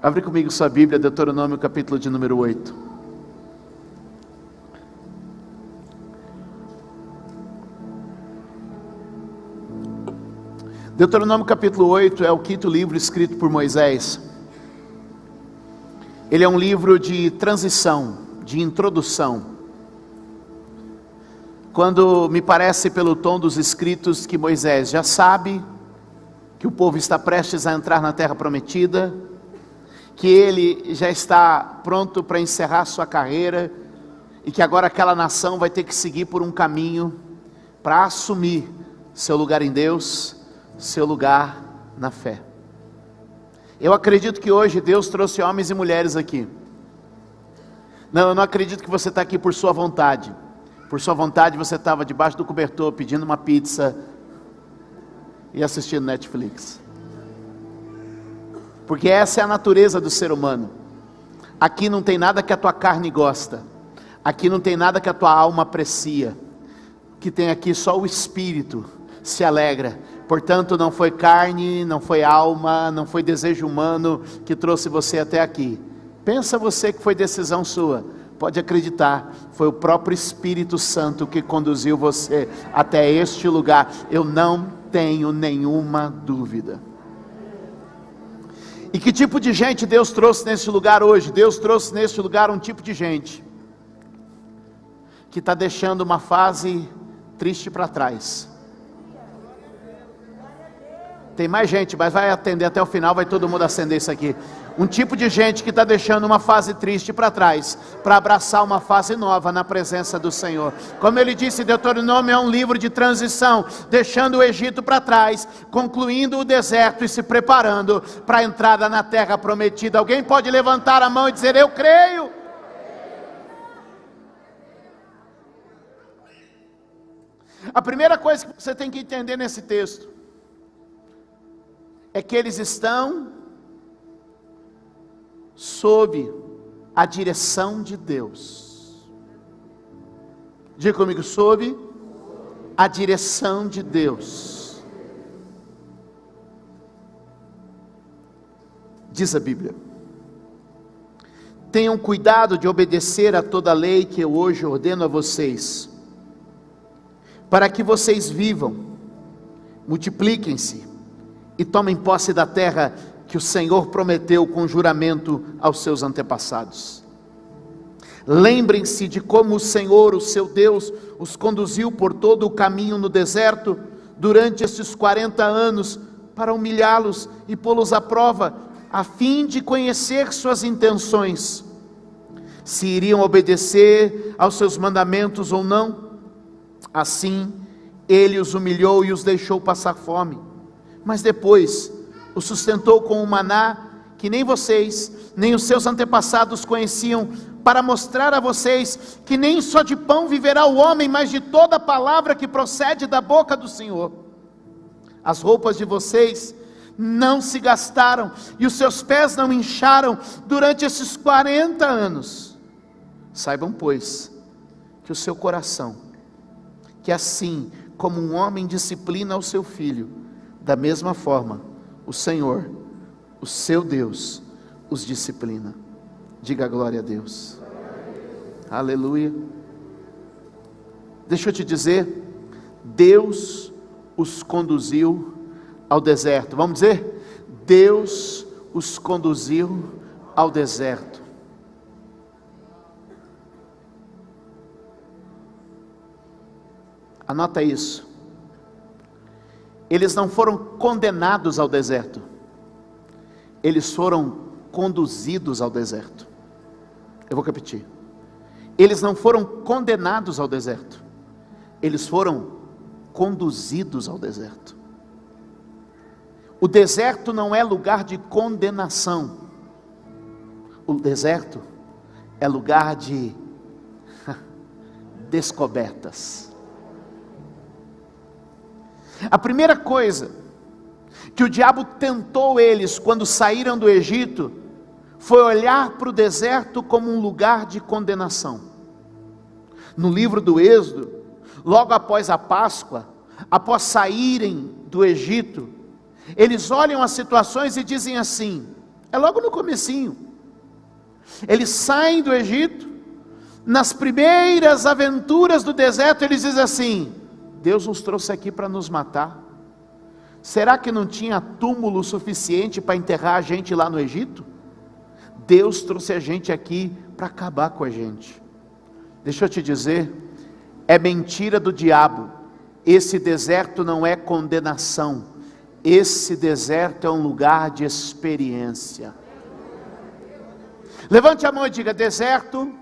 Abre comigo sua Bíblia, Deuteronômio capítulo de número 8. Deuteronômio capítulo 8 é o quinto livro escrito por Moisés. Ele é um livro de transição, de introdução. Quando me parece pelo tom dos escritos que Moisés já sabe que o povo está prestes a entrar na terra prometida, que ele já está pronto para encerrar sua carreira, e que agora aquela nação vai ter que seguir por um caminho para assumir seu lugar em Deus, seu lugar na fé. Eu acredito que hoje Deus trouxe homens e mulheres aqui. Não, eu não acredito que você está aqui por sua vontade. Por sua vontade você estava debaixo do cobertor pedindo uma pizza e assistindo Netflix. Porque essa é a natureza do ser humano. Aqui não tem nada que a tua carne gosta. Aqui não tem nada que a tua alma aprecia. O que tem aqui só o espírito se alegra. Portanto, não foi carne, não foi alma, não foi desejo humano que trouxe você até aqui. Pensa você que foi decisão sua. Pode acreditar, foi o próprio Espírito Santo que conduziu você até este lugar. Eu não tenho nenhuma dúvida. E que tipo de gente Deus trouxe neste lugar hoje? Deus trouxe neste lugar um tipo de gente que está deixando uma fase triste para trás. Tem mais gente, mas vai atender até o final, vai todo mundo acender isso aqui. Um tipo de gente que está deixando uma fase triste para trás, para abraçar uma fase nova na presença do Senhor. Como ele disse, Deuteronômio é um livro de transição, deixando o Egito para trás, concluindo o deserto e se preparando para a entrada na terra prometida. Alguém pode levantar a mão e dizer: eu creio. A primeira coisa que você tem que entender nesse texto é que eles estão sob a direção de Deus. Diga comigo: sob a direção de Deus. Diz a Bíblia: tenham cuidado de obedecer a toda a lei que eu hoje ordeno a vocês, para que vocês vivam, multipliquem-se e tomem posse da terra que o Senhor prometeu com juramento aos seus antepassados. Lembrem-se de como o Senhor, o seu Deus, os conduziu por todo o caminho no deserto, durante esses 40 anos, para humilhá-los e pô-los à prova, a fim de conhecer suas intenções, se iriam obedecer aos seus mandamentos ou não. Assim, ele os humilhou e os deixou passar fome, mas depois o sustentou com o maná que nem vocês, nem os seus antepassados conheciam, para mostrar a vocês que nem só de pão viverá o homem, mas de toda palavra que procede da boca do Senhor. As roupas de vocês não se gastaram e os seus pés não incharam durante esses 40 anos. Saibam, pois, que o seu coração, que assim como um homem disciplina o seu filho, da mesma forma o Senhor, o seu Deus, os disciplina. Diga glória a Deus. Aleluia. Deixa eu te dizer, Deus os conduziu ao deserto. Vamos dizer? Deus os conduziu ao deserto. Anota isso. Eles não foram condenados ao deserto, eles foram conduzidos ao deserto. Eu vou repetir. Eles não foram condenados ao deserto, eles foram conduzidos ao deserto. O deserto não é lugar de condenação, o deserto é lugar de descobertas. A primeira coisa que o diabo tentou eles quando saíram do Egito foi olhar para o deserto como um lugar de condenação. No livro do Êxodo, logo após a Páscoa, após saírem do Egito, eles olham as situações e dizem assim: É logo no comecinho. Eles saem do Egito, nas primeiras aventuras do deserto, eles dizem assim: Deus nos trouxe aqui para nos matar. Será que não tinha túmulo suficiente para enterrar a gente lá no Egito? Deus trouxe a gente aqui para acabar com a gente. Deixa eu te dizer, é mentira do diabo. Esse deserto não é condenação. Esse deserto é um lugar de experiência. Levante a mão e diga: deserto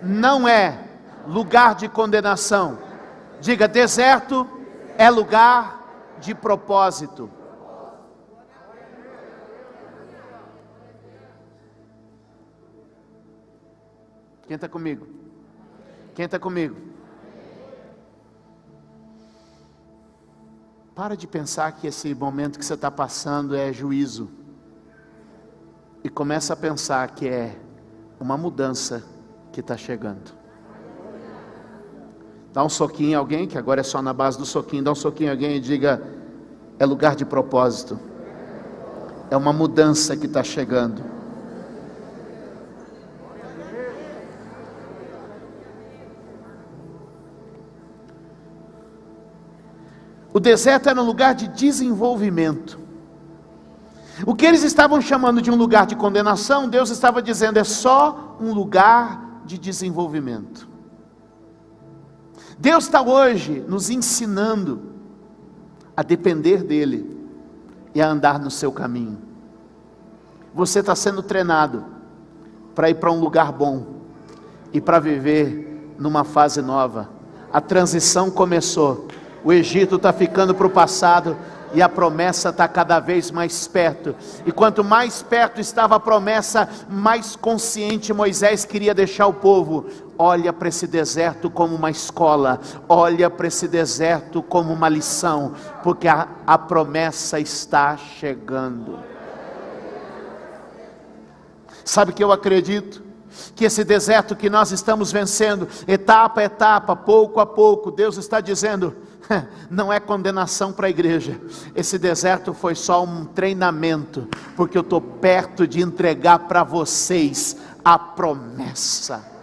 não é lugar de condenação. Diga: deserto é lugar de propósito. Quem está comigo? Quem está comigo? Para de pensar que esse momento que você está passando é juízo. E começa a pensar que é uma mudança que está chegando. Dá um soquinho em alguém, que agora é só na base do soquinho. Dá um soquinho em alguém e diga: é lugar de propósito. É uma mudança que está chegando. O deserto era um lugar de desenvolvimento. O que eles estavam chamando de um lugar de condenação, Deus estava dizendo: é só um lugar de desenvolvimento. Deus está hoje nos ensinando a depender dEle e a andar no seu caminho. Você está sendo treinado para ir para um lugar bom e para viver numa fase nova. A transição começou. O Egito está ficando para o passado e a promessa está cada vez mais perto. E quanto mais perto estava a promessa, mais consciente Moisés queria deixar o povo. Olha para esse deserto como uma escola, olha para esse deserto como uma lição, porque a promessa está chegando. Sabe o que eu acredito? Que esse deserto que nós estamos vencendo, etapa a etapa, pouco a pouco, Deus está dizendo: não é condenação para a igreja. Esse deserto foi só um treinamento, porque eu estou perto de entregar para vocês a promessa.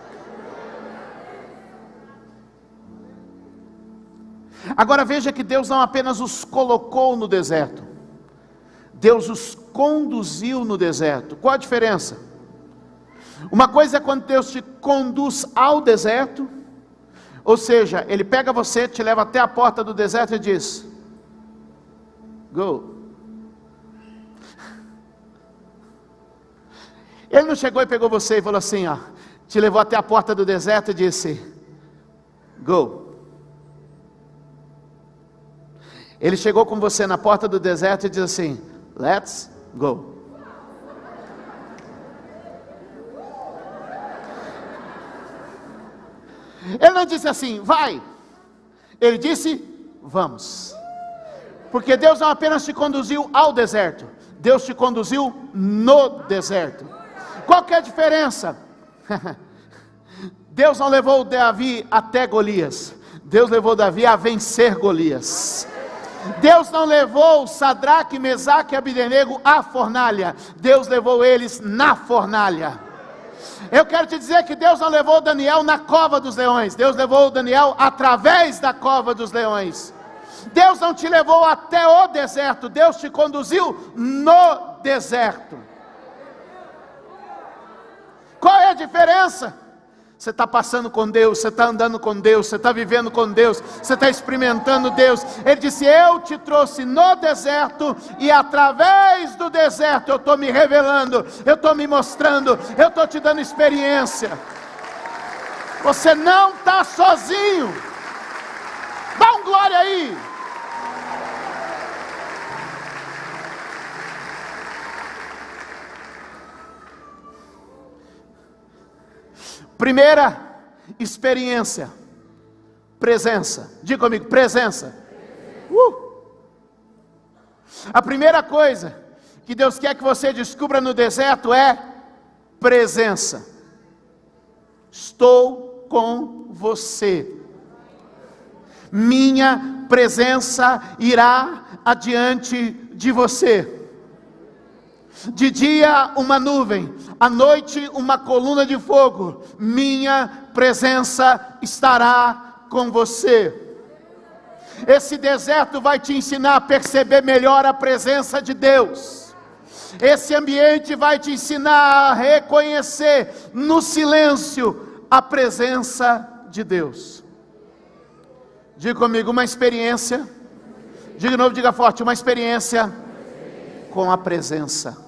Agora veja que Deus não apenas os colocou no deserto, Deus os conduziu no deserto. Qual a diferença? Uma coisa é quando Deus te conduz ao deserto, ou seja, Ele pega você, te leva até a porta do deserto e diz: go. Ele não chegou e pegou você e falou assim, ó, te levou até a porta do deserto e disse: go. Ele chegou com você na porta do deserto e disse assim: let's go. Ele não disse assim, vai. Ele disse, vamos. Porque Deus não apenas te conduziu ao deserto, Deus te conduziu no deserto. Qual que é a diferença? Deus não levou Davi até Golias, Deus levou Davi a vencer Golias. Deus não levou Sadraque, Mesaque e Abdenego à fornalha, Deus levou eles na fornalha. Eu quero te dizer que Deus não levou Daniel na cova dos leões, Deus levou Daniel através da cova dos leões. Deus não te levou até o deserto, Deus te conduziu no deserto. Qual é a diferença? Você está passando com Deus, você está andando com Deus, você está vivendo com Deus, você está experimentando Deus. Ele disse, eu te trouxe no deserto, e através do deserto eu estou me revelando, eu estou me mostrando, eu estou te dando experiência. Você não está sozinho. Dá um glória aí. Primeira experiência, presença. Diga comigo, presença. A primeira coisa que Deus quer que você descubra no deserto é presença. Estou com você. Minha presença irá adiante de você. De dia uma nuvem, à noite uma coluna de fogo. Minha presença estará com você. Esse deserto vai te ensinar a perceber melhor a presença de Deus. Esse ambiente vai te ensinar a reconhecer no silêncio a presença de Deus. Diga comigo, uma experiência. Diga de novo, diga forte, uma experiência com a presença.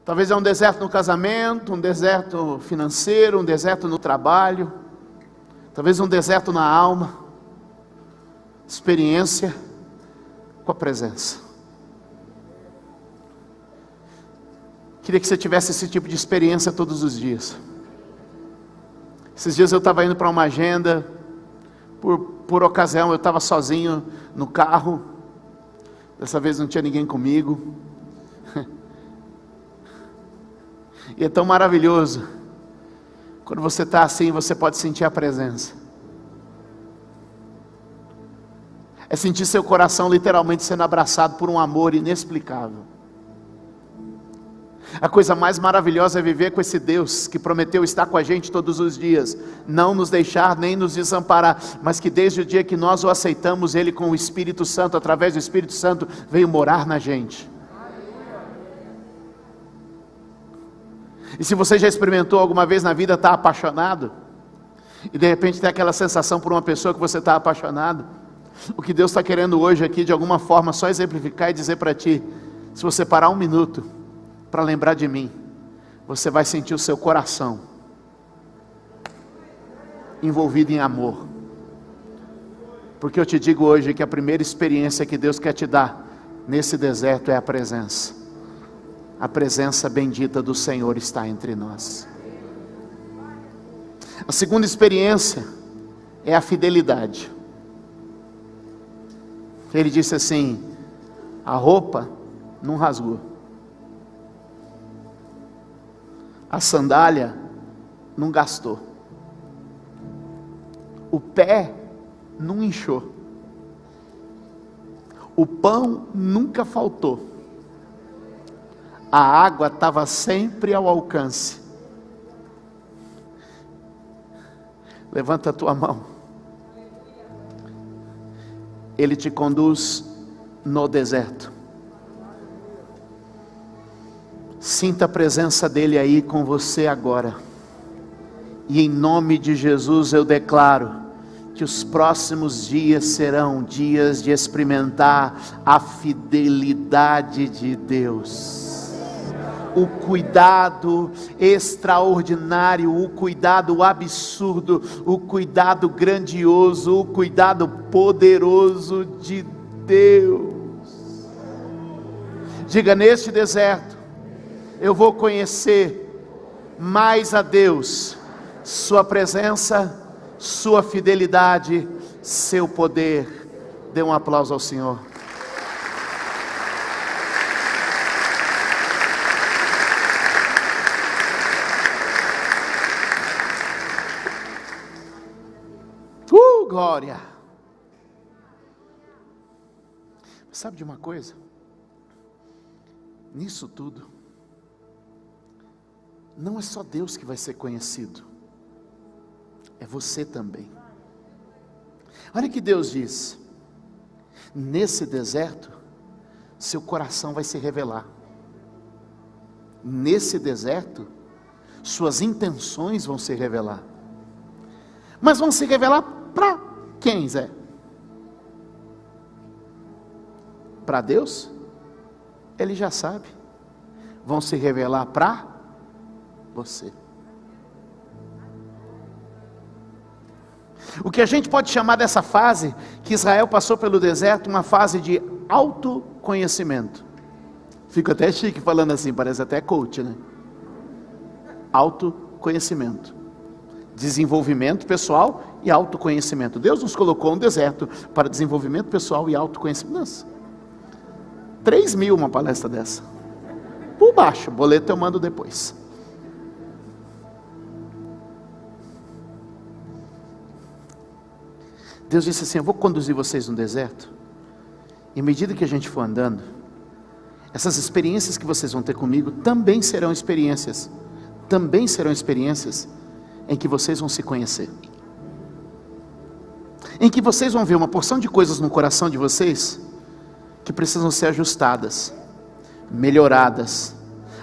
Talvez é um deserto no casamento, um deserto financeiro, um deserto no trabalho, talvez um deserto na alma. Experiência com a presença. Queria que você tivesse esse tipo de experiência todos os dias. Esses dias eu estava indo para uma agenda, por ocasião eu estava sozinho no carro, dessa vez não tinha ninguém comigo, e é tão maravilhoso, quando você está assim, você pode sentir a presença, é sentir seu coração literalmente sendo abraçado por um amor inexplicável. A coisa mais maravilhosa é viver com esse Deus que prometeu estar com a gente todos os dias, não nos deixar nem nos desamparar, mas que desde o dia que nós o aceitamos, Ele com o Espírito Santo, através do Espírito Santo, veio morar na gente. E se você já experimentou alguma vez na vida estar apaixonado, e de repente tem aquela sensação por uma pessoa que você está apaixonado, o que Deus está querendo hoje aqui, de alguma forma, só exemplificar e dizer para ti, se você parar um minuto, para lembrar de mim, você vai sentir o seu coração envolvido em amor, porque eu te digo hoje que a primeira experiência que Deus quer te dar nesse deserto é a presença bendita do Senhor está entre nós. A segunda experiência é a fidelidade. Ele disse assim, a roupa não rasgou, a sandália não gastou, o pé não inchou, o pão nunca faltou, a água estava sempre ao alcance. Levanta a tua mão. Ele te conduz no deserto. Sinta a presença dele aí com você agora. E em nome de Jesus eu declaro que os próximos dias serão dias de experimentar a fidelidade de Deus. O cuidado extraordinário, o cuidado absurdo, o cuidado grandioso, o cuidado poderoso de Deus. Diga, neste deserto, eu vou conhecer mais a Deus, sua presença, sua fidelidade, seu poder. Dê um aplauso ao Senhor. Glória. Sabe de uma coisa? Nisso tudo, não é só Deus que vai ser conhecido, é você também. Olha o que Deus diz: nesse deserto, seu coração vai se revelar. Nesse deserto, suas intenções vão se revelar. Mas vão se revelar para quem, Zé? Para Deus? Ele já sabe. Vão se revelar para você. O que a gente pode chamar dessa fase que Israel passou pelo deserto, uma fase de autoconhecimento. Fico até chique falando assim, parece até coach, né? Autoconhecimento. Desenvolvimento pessoal e autoconhecimento. Deus nos colocou no deserto para desenvolvimento pessoal e autoconhecimento. Nossa, 3.000 uma palestra dessa. Por baixo, boleto eu mando depois. Deus disse assim: eu vou conduzir vocês no deserto, e à medida que a gente for andando, essas experiências que vocês vão ter comigo também serão experiências em que vocês vão se conhecer, em que vocês vão ver uma porção de coisas no coração de vocês que precisam ser ajustadas, melhoradas,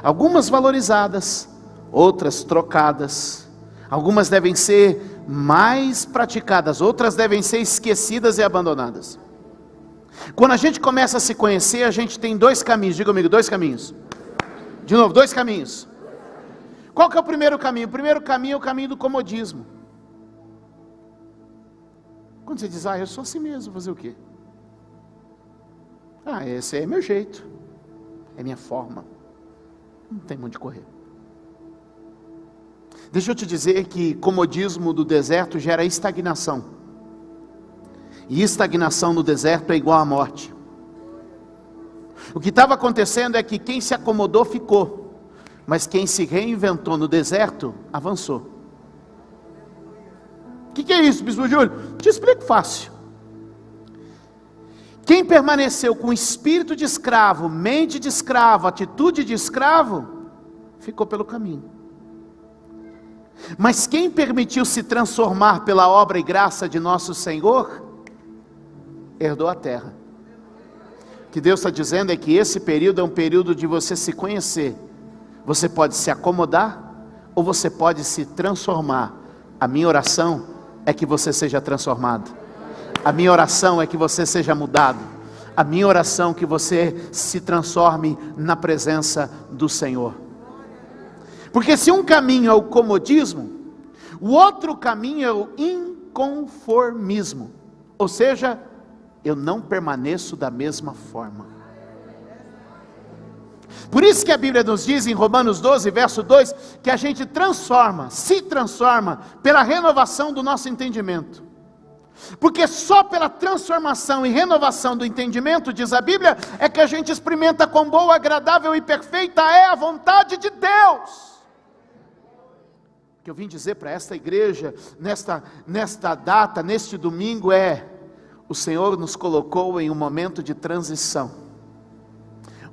algumas valorizadas, outras trocadas, algumas devem ser mais praticadas, outras devem ser esquecidas e abandonadas. Quando a gente começa a se conhecer, a gente tem dois caminhos. Diga comigo, dois caminhos. De novo, dois caminhos. Qual que é o primeiro caminho? O primeiro caminho é o caminho do comodismo. Quando você diz: eu sou assim mesmo, vou fazer o quê? Esse é meu jeito, é minha forma, não tem muito de correr. Deixa eu te dizer que comodismo do deserto gera estagnação, e estagnação no deserto é igual à morte. O que estava acontecendo é que quem se acomodou ficou, mas quem se reinventou no deserto avançou. O que é isso, Bispo Júlio? Te explico fácil. Quem permaneceu com espírito de escravo, mente de escravo, atitude de escravo, ficou pelo caminho. Mas quem permitiu se transformar pela obra e graça de nosso Senhor, herdou a terra. O que Deus está dizendo é que esse período é um período de você se conhecer. Você pode se acomodar, ou você pode se transformar. A minha oração é que você seja transformado. A minha oração é que você seja mudado. A minha oração é que você se transforme na presença do Senhor. Porque se um caminho é o comodismo, o outro caminho é o inconformismo. Ou seja, eu não permaneço da mesma forma. Por isso que a Bíblia nos diz em Romanos 12, verso 2, que a gente se transforma pela renovação do nosso entendimento. Porque só pela transformação e renovação do entendimento, diz a Bíblia, é que a gente experimenta quão boa, agradável e perfeita é a vontade de Deus. O que eu vim dizer para esta igreja, nesta data, neste domingo o Senhor nos colocou em um momento de transição,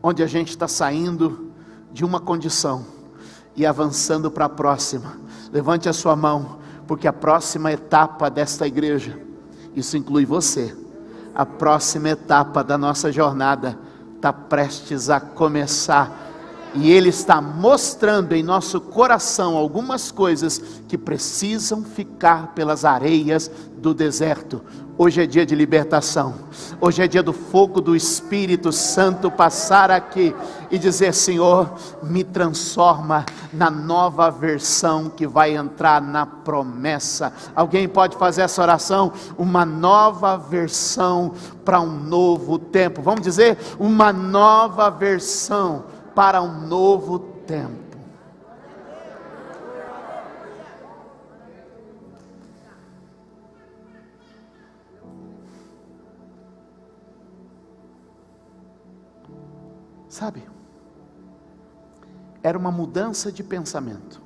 onde a gente está saindo de uma condição e avançando para a próxima. Levante a sua mão, porque a próxima etapa desta igreja, isso inclui você, a próxima etapa da nossa jornada está prestes a começar, e Ele está mostrando em nosso coração algumas coisas que precisam ficar pelas areias do deserto. Hoje é dia de libertação, hoje é dia do fogo do Espírito Santo passar aqui e dizer: Senhor, me transforma na nova versão que vai entrar na promessa. Alguém pode fazer essa oração? Uma nova versão para um novo tempo. Vamos dizer, uma nova versão para um novo tempo. Sabe, era uma mudança de pensamento,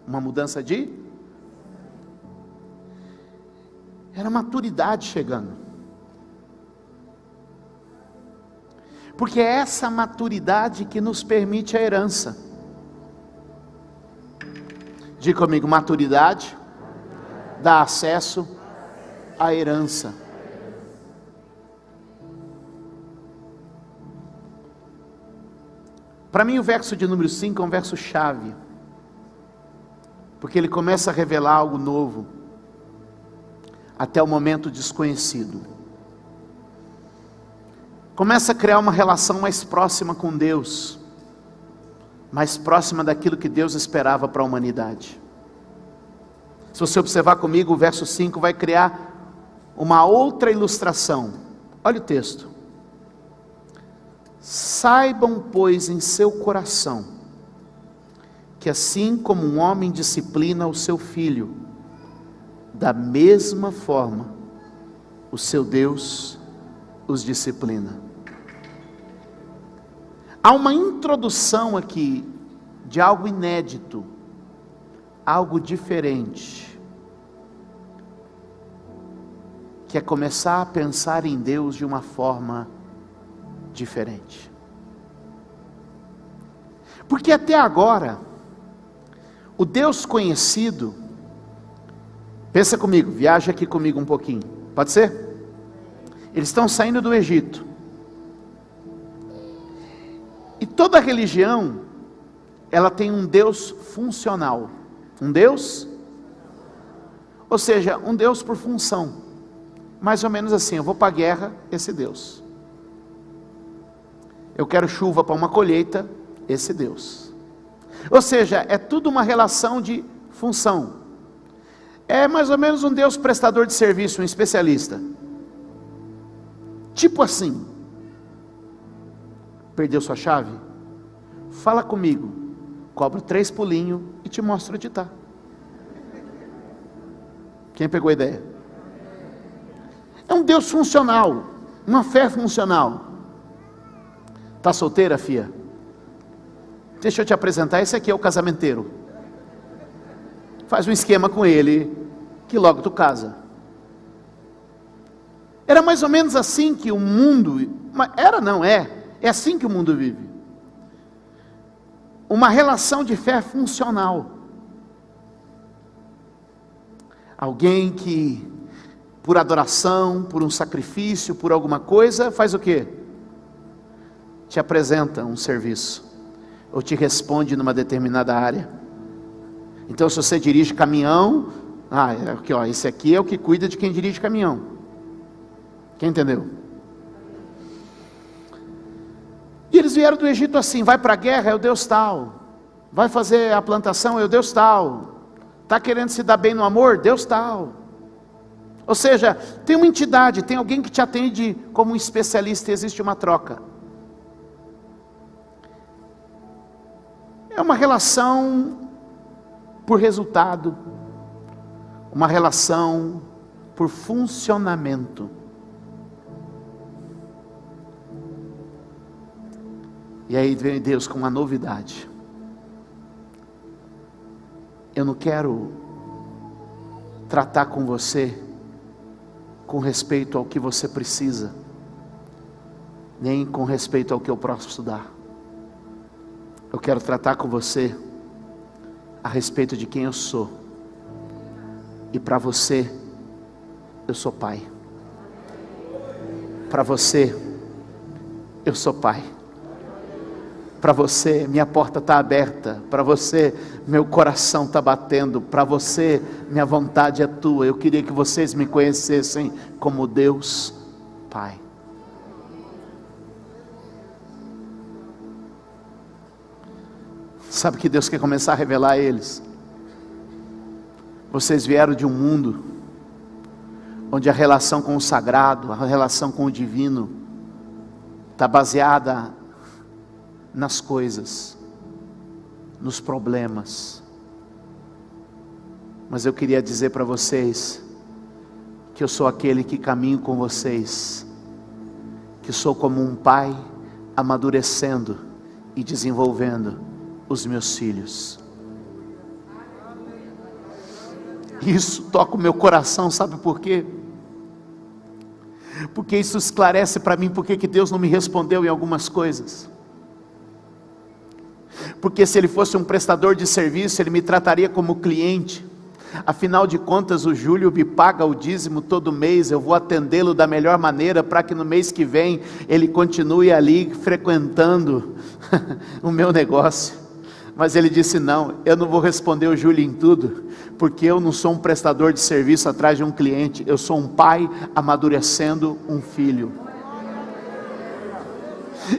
era maturidade chegando, porque é essa maturidade que nos permite a herança. Diga comigo, maturidade dá acesso à herança. Para mim o verso de número 5 é um verso chave, porque ele começa a revelar algo novo, até o momento desconhecido. Começa a criar uma relação mais próxima com Deus, mais próxima daquilo que Deus esperava para a humanidade. Se você observar comigo, o verso 5 vai criar uma outra ilustração. Olha o texto. Saibam, pois, em seu coração, que assim como um homem disciplina o seu filho, da mesma forma, o seu Deus os disciplina. Há uma introdução aqui de algo inédito, algo diferente, que é começar a pensar em Deus de uma forma diferente. Porque até agora, o Deus conhecido, pensa comigo, viaja aqui comigo um pouquinho, pode ser? Eles estão saindo do Egito, e toda religião, ela tem um Deus funcional, um Deus, ou seja, um Deus por função, mais ou menos assim, eu vou para a guerra, esse Deus, eu quero chuva para uma colheita, esse Deus, ou seja, é tudo uma relação de função, é mais ou menos um Deus prestador de serviço, um especialista, tipo assim, perdeu sua chave? Fala comigo, cobro 3 pulinhos e te mostro onde está. Quem pegou a ideia? É um Deus funcional, uma fé funcional. Está solteira, filha? Deixa eu te apresentar, esse aqui é o casamenteiro. Faz um esquema com ele, que logo tu casa. Era mais ou menos assim que o mundo, é assim que o mundo vive. Uma relação de fé funcional. Alguém que, por adoração, por um sacrifício, por alguma coisa, faz o quê? Te apresenta um serviço, ou te responde numa determinada área. Então, se você dirige caminhão, esse aqui é o que cuida de quem dirige caminhão. Quem entendeu? E eles vieram do Egito assim, vai para a guerra, é o Deus tal, vai fazer a plantação, é o Deus tal, está querendo se dar bem no amor, Deus tal. Ou seja, tem uma entidade, tem alguém que te atende como um especialista, e existe uma troca. É uma relação por resultado, uma relação por funcionamento. E aí vem Deus com uma novidade. Eu não quero tratar com você com respeito ao que você precisa, nem com respeito ao que eu posso dar. Eu quero tratar com você a respeito de quem eu sou. E para você, eu sou pai. Para você, eu sou pai. Para você, minha porta está aberta. Para você, meu coração está batendo. Para você, minha vontade é tua. Eu queria que vocês me conhecessem como Deus Pai. Sabe que Deus quer começar a revelar a eles? Vocês vieram de um mundo onde a relação com o sagrado, a relação com o divino está baseada nas coisas, nos problemas. Mas eu queria dizer para vocês que eu sou aquele que caminho com vocês, que sou como um pai amadurecendo e desenvolvendo os meus filhos. Isso toca o meu coração, sabe por quê? Porque isso esclarece para mim porque que Deus não me respondeu em algumas coisas. Porque se Ele fosse um prestador de serviço, Ele me trataria como cliente. Afinal de contas, o Júlio me paga o dízimo todo mês, eu vou atendê-lo da melhor maneira, para que no mês que vem, ele continue ali frequentando o meu negócio. Mas ele disse, não, eu não vou responder o Júlio em tudo, porque eu não sou um prestador de serviço atrás de um cliente, eu sou um pai amadurecendo um filho.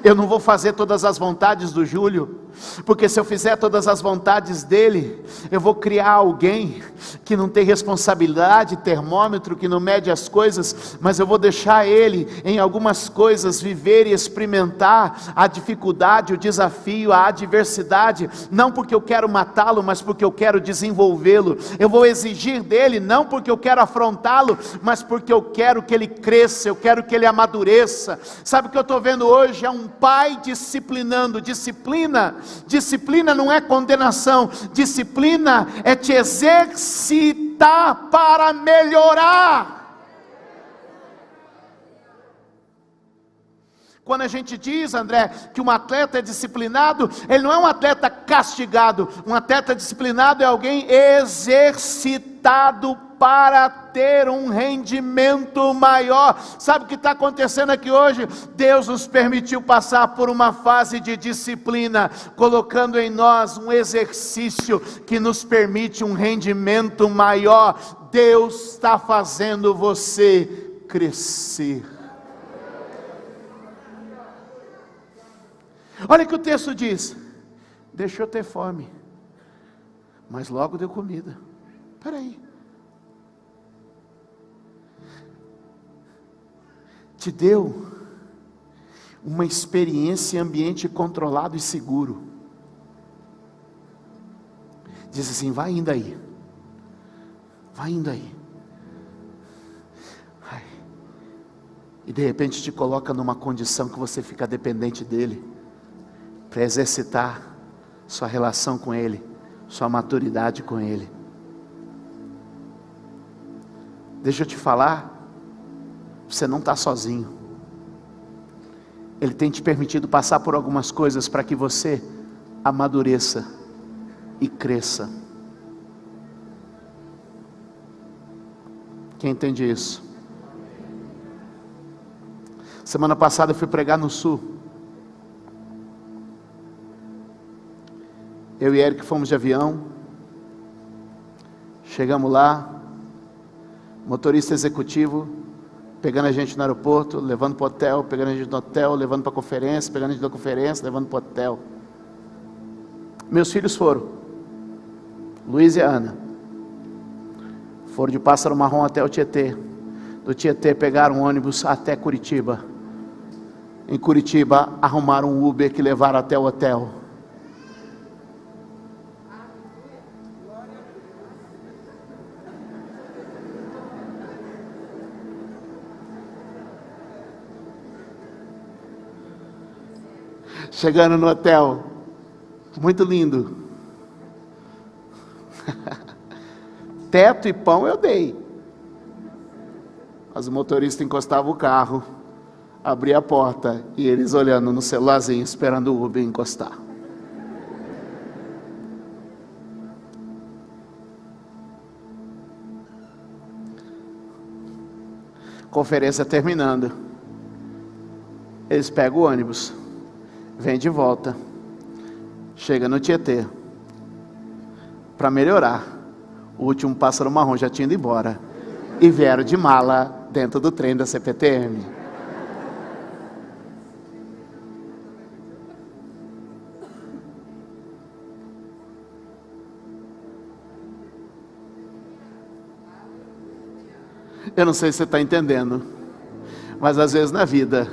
Eu não vou fazer todas as vontades do Júlio, porque se eu fizer todas as vontades dele, eu vou criar alguém que não tem responsabilidade, termômetro, que não mede as coisas, mas eu vou deixar ele em algumas coisas viver e experimentar a dificuldade, o desafio, a adversidade, não porque eu quero matá-lo, mas porque eu quero desenvolvê-lo. Eu vou exigir dele, não porque eu quero afrontá-lo, mas porque eu quero que ele cresça, eu quero que ele amadureça. Sabe o que eu estou vendo hoje? É um pai disciplinando. Disciplina não é condenação, disciplina é te exercitar para melhorar. Quando a gente diz, André, que um atleta é disciplinado, ele não é um atleta castigado. Um atleta disciplinado é alguém exercitado para ter um rendimento maior. Sabe o que está acontecendo aqui hoje? Deus nos permitiu passar por uma fase de disciplina, colocando em nós um exercício que nos permite um rendimento maior. Deus está fazendo você crescer. Olha o que o texto diz: deixou ter fome, mas logo deu comida. Espera aí. Te deu uma experiência em ambiente controlado e seguro. Diz assim: vai indo aí, vai indo aí. Ai. E de repente te coloca numa condição que você fica dependente dele, para exercitar sua relação com ele, sua maturidade com ele. Deixa eu te falar, você não está sozinho. Ele tem te permitido passar por algumas coisas para que você amadureça e cresça. Quem entende isso? Semana passada eu fui pregar no Sul. Eu e Eric fomos de avião. Chegamos lá, motorista executivo pegando a gente no aeroporto, levando para o hotel, pegando a gente no hotel, levando para a conferência, pegando a gente da conferência, levando para o hotel. Meus filhos foram, Luiz e Ana, foram de Pássaro Marrom até o Tietê. Do Tietê pegaram um ônibus até Curitiba. Em Curitiba arrumaram um Uber que levaram até o hotel. Chegando no hotel, muito lindo. Teto e pão eu dei. Mas o motorista encostava o carro, abria a porta e eles olhando no celularzinho, esperando o Uber encostar. Conferência terminando. Eles pegam o ônibus, vem de volta, chega no Tietê. Para melhorar, o último Pássaro Marrom já tinha ido embora, e vieram de mala dentro do trem da CPTM. Eu não sei se você está entendendo, mas às vezes na vida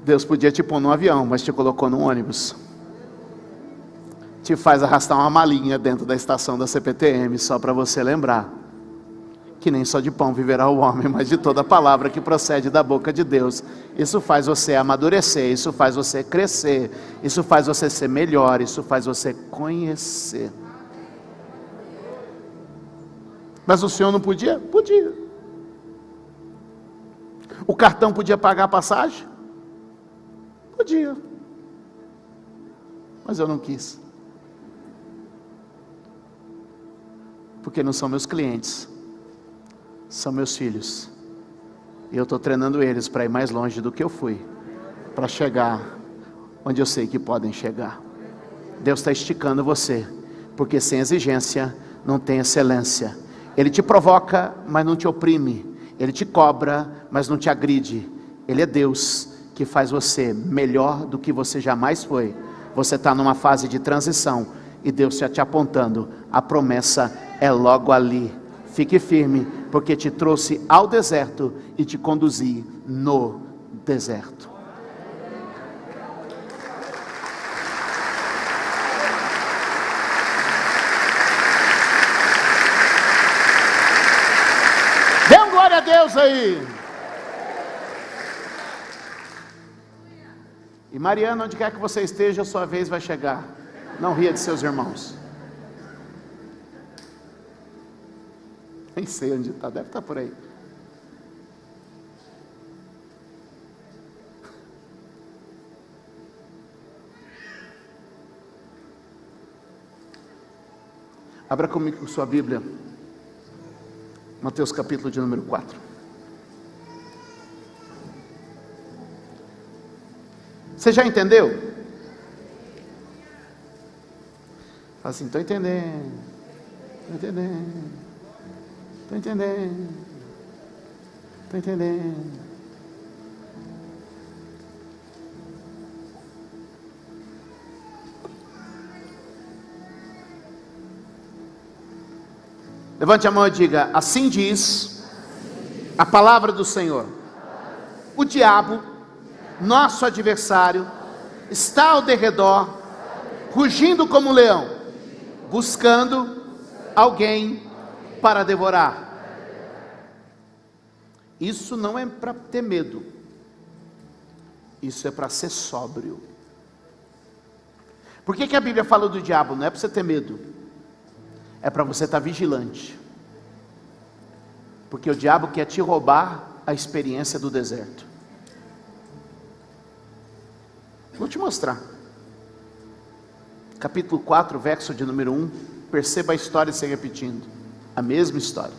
Deus podia te pôr num avião, mas te colocou num ônibus. Te faz arrastar uma malinha dentro da estação da CPTM, só para você lembrar que nem só de pão viverá o homem, mas de toda palavra que procede da boca de Deus. Isso faz você amadurecer, isso faz você crescer, isso faz você ser melhor, isso faz você conhecer. Mas o Senhor não podia? Podia. O cartão podia pagar a passagem? Podia, mas eu não quis, porque não são meus clientes, são meus filhos, e eu estou treinando eles para ir mais longe do que eu fui, para chegar onde eu sei que podem chegar. Deus está esticando você, porque sem exigência não tem excelência. Ele te provoca, mas não te oprime. Ele te cobra, mas não te agride. Ele é Deus que faz você melhor do que você jamais foi. Você está numa fase de transição e Deus está te apontando. A promessa é logo ali. Fique firme, porque te trouxe ao deserto e te conduzi no deserto. Dê um glória a Deus aí. E Mariana, onde quer que você esteja, a sua vez vai chegar. Não ria de seus irmãos. Nem sei onde está, deve estar por aí. Abra comigo sua Bíblia, Mateus capítulo de número 4. Você já entendeu? Fala assim, estou entendendo, estou entendendo, estou entendendo, estou entendendo. Levante a mão e diga: assim diz a palavra do Senhor. O diabo, nosso adversário, está ao derredor, rugindo como um leão, buscando alguém para devorar. Isso não é para ter medo, isso é para ser sóbrio. Por que a Bíblia fala do diabo? Não é para você ter medo, é para você estar vigilante, porque o diabo quer te roubar a experiência do deserto. Vou te mostrar. Capítulo 4, verso de número 1. Perceba a história se repetindo, a mesma história.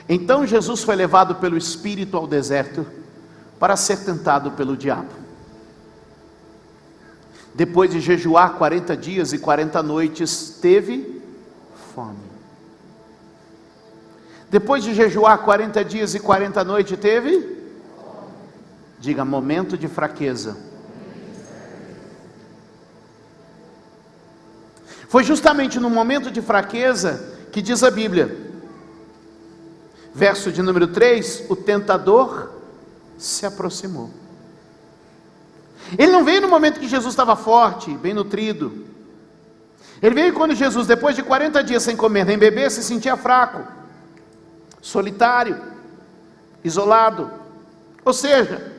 Então Jesus foi levado pelo Espírito ao deserto para ser tentado pelo diabo. Depois de jejuar 40 dias e 40 noites, teve fome. Depois de jejuar 40 dias e 40 noites, teve? Diga, momento de fraqueza. Foi justamente no momento de fraqueza que diz a Bíblia, verso de número 3, o tentador se aproximou. Ele não veio no momento que Jesus estava forte, bem nutrido. Ele veio quando Jesus, depois de 40 dias sem comer nem beber, se sentia fraco, solitário, isolado. Ou seja,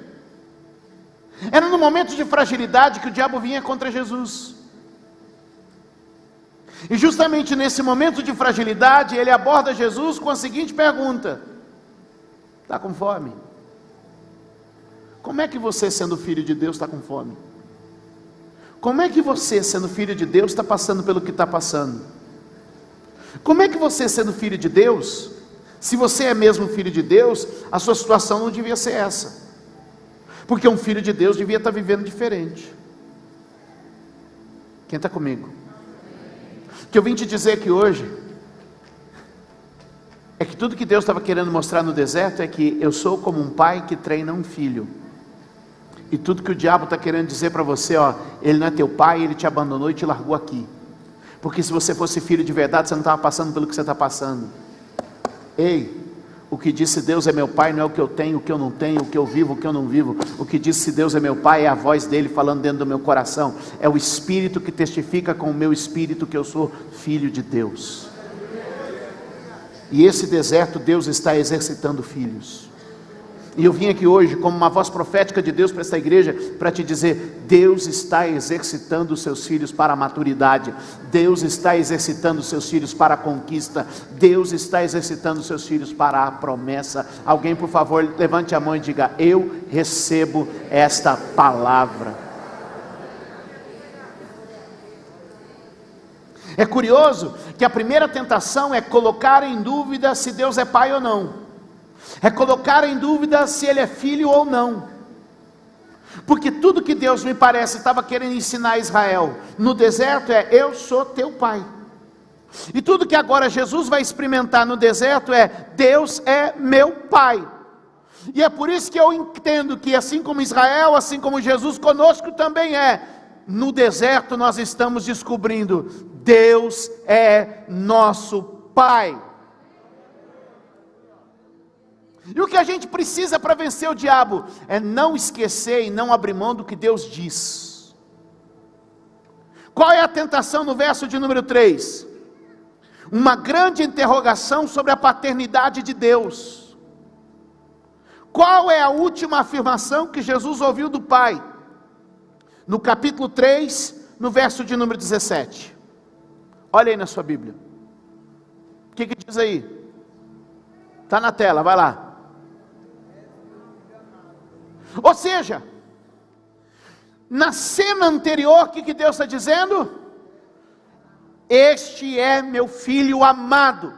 era no momento de fragilidade que o diabo vinha contra Jesus. E justamente nesse momento de fragilidade, ele aborda Jesus com a seguinte pergunta: está com fome? Como é que você, sendo filho de Deus, está com fome? Como é que você, sendo filho de Deus, está passando pelo que está passando? Como é que você, sendo filho de Deus, se você é mesmo filho de Deus, a sua situação não devia ser essa, porque um filho de Deus devia estar vivendo diferente. Quem está comigo? O que eu vim te dizer aqui hoje é que tudo que Deus estava querendo mostrar no deserto é que eu sou como um pai que treina um filho. E tudo que o diabo está querendo dizer para você, ó, ele não é teu pai, ele te abandonou e te largou aqui. Porque se você fosse filho de verdade, você não estava passando pelo que você está passando. Ei, o que disse Deus é meu pai não é o que eu tenho, o que eu não tenho, o que eu vivo, o que eu não vivo. O que disse Deus é meu pai é a voz dele falando dentro do meu coração. É o Espírito que testifica com o meu espírito que eu sou filho de Deus. E esse deserto Deus está exercitando filhos. E eu vim aqui hoje como uma voz profética de Deus para esta igreja, para te dizer, Deus está exercitando os seus filhos para a maturidade, Deus está exercitando os seus filhos para a conquista, Deus está exercitando os seus filhos para a promessa. Alguém, por favor, levante a mão e diga, eu recebo esta palavra. É curioso que a primeira tentação é colocar em dúvida se Deus é pai ou não. É colocar em dúvida se ele é filho ou não. Porque tudo que Deus, me parece, estava querendo ensinar a Israel no deserto é, eu sou teu pai. E tudo que agora Jesus vai experimentar no deserto é, Deus é meu pai. E é por isso que eu entendo que assim como Israel, assim como Jesus conosco também é, no deserto nós estamos descobrindo, Deus é nosso pai. E o que a gente precisa para vencer o diabo é não esquecer e não abrir mão do que Deus diz. Qual é a tentação no verso de número 3? Uma grande interrogação sobre a paternidade de Deus. Qual é a última afirmação que Jesus ouviu do Pai? No capítulo 3, no verso de número 17. Olha aí na sua Bíblia. O que diz aí? Está na tela, vai lá. Ou seja, na cena anterior, o que Deus está dizendo? Este é meu filho amado.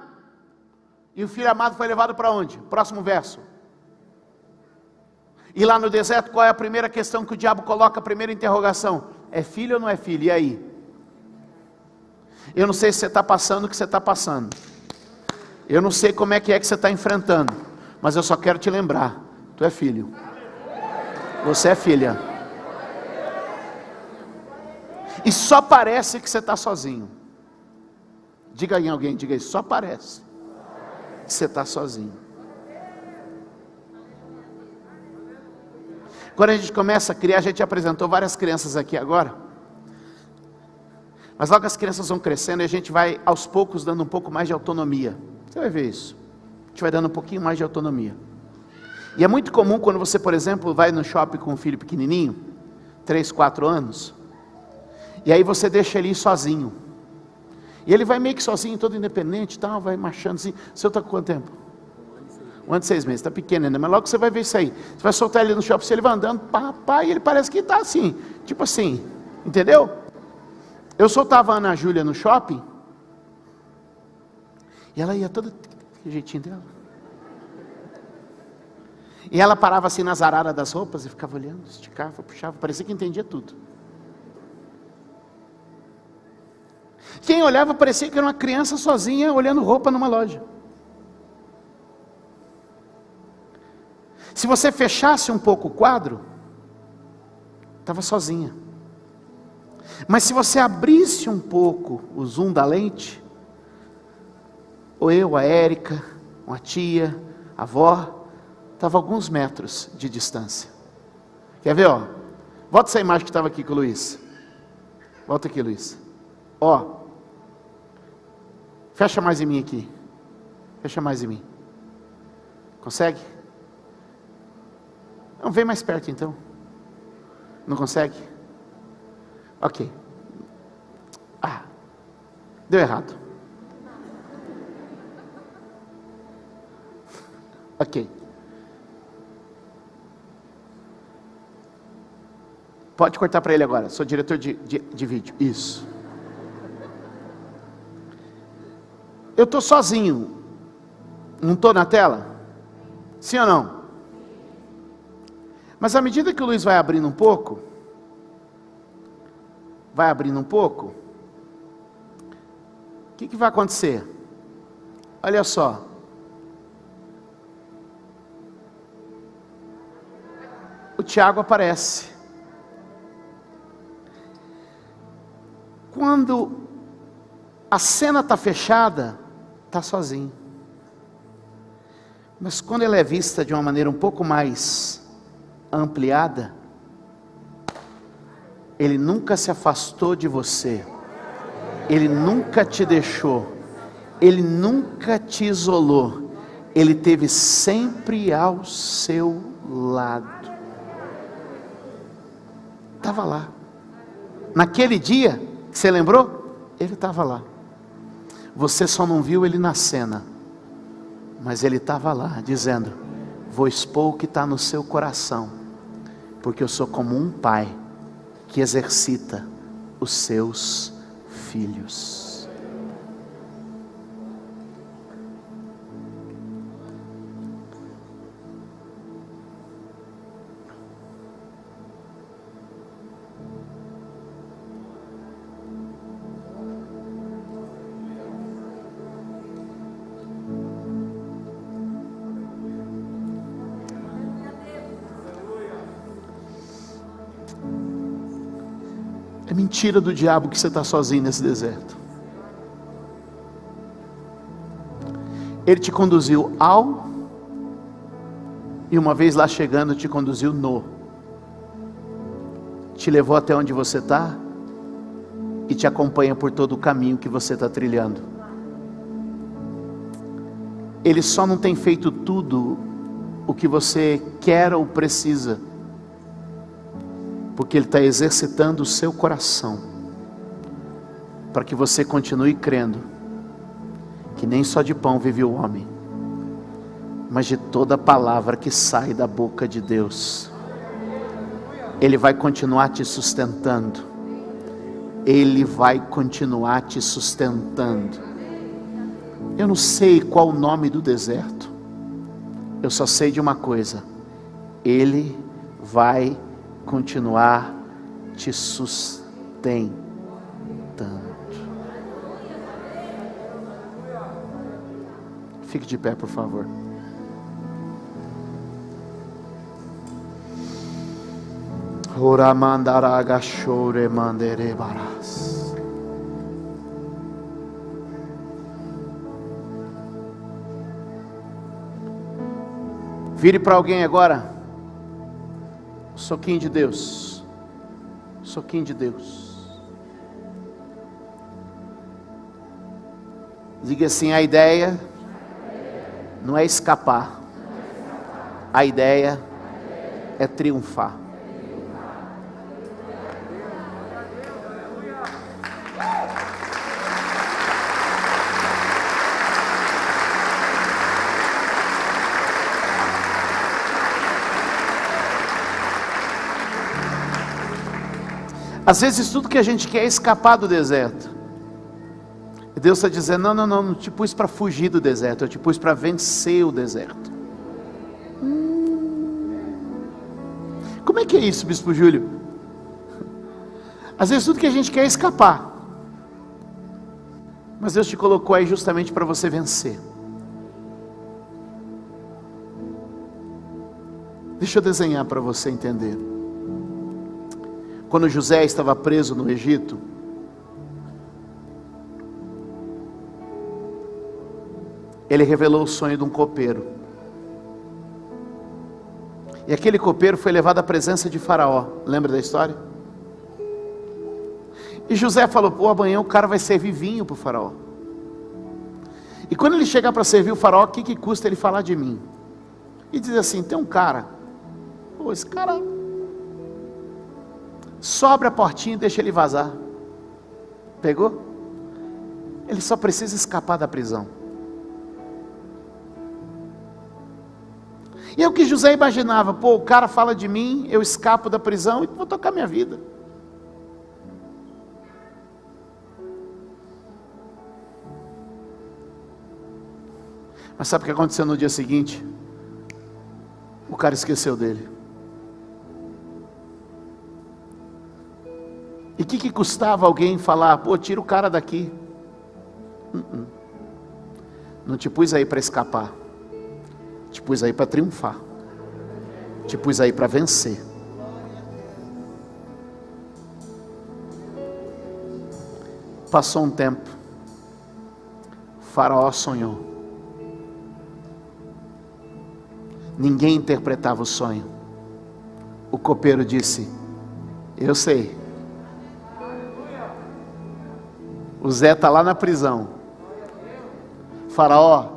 E o filho amado foi levado para onde? Próximo verso. E lá no deserto, qual é a primeira questão que o diabo coloca, a primeira interrogação? É filho ou não é filho? E aí? Eu não sei se você está passando o que você está passando. Eu não sei como é que você está enfrentando. Mas eu só quero te lembrar, tu é filho. Você é filha. E só parece que você está sozinho. Diga aí alguém, diga aí, só parece que você está sozinho. Quando a gente começa a criar, a gente apresentou várias crianças aqui agora. Mas logo as crianças vão crescendo e a gente vai aos poucos dando um pouco mais de autonomia. Você vai ver isso. A gente vai dando um pouquinho mais de autonomia. E é muito comum quando você, por exemplo, vai no shopping com um filho pequenininho, 3, 4 anos, e aí você deixa ele ir sozinho. E ele vai meio que sozinho, todo independente, tal, vai marchando assim. O seu está com quanto tempo? 1 ano e 6 meses, está pequeno ainda, mas logo você vai ver isso aí. Você vai soltar ele no shopping, se ele vai andando, pá, e ele parece que está assim, tipo assim, entendeu? Eu soltava a Ana Júlia no shopping, e ela ia toda, que jeitinho dela. E ela parava assim nas araras das roupas, e ficava olhando, esticava, puxava, parecia que entendia tudo. Quem olhava parecia que era uma criança sozinha, olhando roupa numa loja. Se você fechasse um pouco o quadro, estava sozinha. Mas se você abrisse um pouco o zoom da lente, ou eu, a Érica, uma tia, a avó, estava a alguns metros de distância. Quer ver, ó? Volta essa imagem que estava aqui com o Luiz. Volta aqui, Luiz. Ó. Fecha mais em mim aqui. Fecha mais em mim. Consegue? Não, vem mais perto então. Não consegue? Ok. Ah, deu errado. Ok. Pode cortar para ele agora. Sou diretor de vídeo. Isso. Eu estou sozinho. Não estou na tela? Sim ou não? Mas à medida que o Luiz vai abrindo um pouco, o que vai acontecer? Olha só. O Tiago aparece. Quando a cena está fechada, está sozinho. Mas quando ela é vista de uma maneira um pouco mais ampliada, ele nunca se afastou de você, ele nunca te deixou, ele nunca te isolou, ele esteve sempre ao seu lado. Estava lá. Naquele dia, você lembrou? Ele estava lá. Você só não viu ele na cena, mas ele estava lá, dizendo: vou expor o que está no seu coração, porque eu sou como um pai que exercita os seus filhos. É mentira do diabo que você está sozinho nesse deserto. Ele te conduziu ao, e uma vez lá chegando te conduziu no. Te levou até onde você está e te acompanha por todo o caminho que você está trilhando. Ele só não tem feito tudo o que você quer ou precisa, porque Ele está exercitando o seu coração, para que você continue crendo, que nem só de pão vive o homem, mas de toda palavra que sai da boca de Deus. Ele vai continuar te sustentando, Ele vai continuar te sustentando. Eu não sei qual o nome do deserto, eu só sei de uma coisa: Ele vai continuar te sustentando. Fique de pé, por favor. Vire para alguém agora. Soquinho de Deus. Soquinho de Deus. Diga assim: a ideia não é escapar, a ideia é triunfar. Às vezes tudo que a gente quer é escapar do deserto. E Deus está dizendo: não te pus para fugir do deserto, eu te pus para vencer o deserto. Como é que é isso, Bispo Júlio? Às vezes tudo que a gente quer é escapar, mas Deus te colocou aí justamente para você vencer. Deixa eu desenhar para você entender. Quando José estava preso no Egito, ele revelou o sonho de um copeiro. E aquele copeiro foi levado à presença de Faraó. Lembra da história? E José falou: pô, amanhã o cara vai servir vinho para o Faraó. E quando ele chegar para servir o Faraó, o que custa ele falar de mim? E diz assim: tem um cara, pô, esse cara, só abre a portinha e deixa ele vazar. Pegou? Ele só precisa escapar da prisão. E é o que José imaginava: pô, o cara fala de mim, eu escapo da prisão e vou tocar minha vida. Mas sabe o que aconteceu no dia seguinte? O cara esqueceu dele. E o que custava alguém falar: pô, tira o cara daqui? Não te pus aí para escapar, te pus aí para triunfar, te pus aí para vencer. Passou um tempo, o Faraó sonhou. Ninguém interpretava o sonho. O copeiro disse: eu sei. O Zé está lá na prisão. Faraó,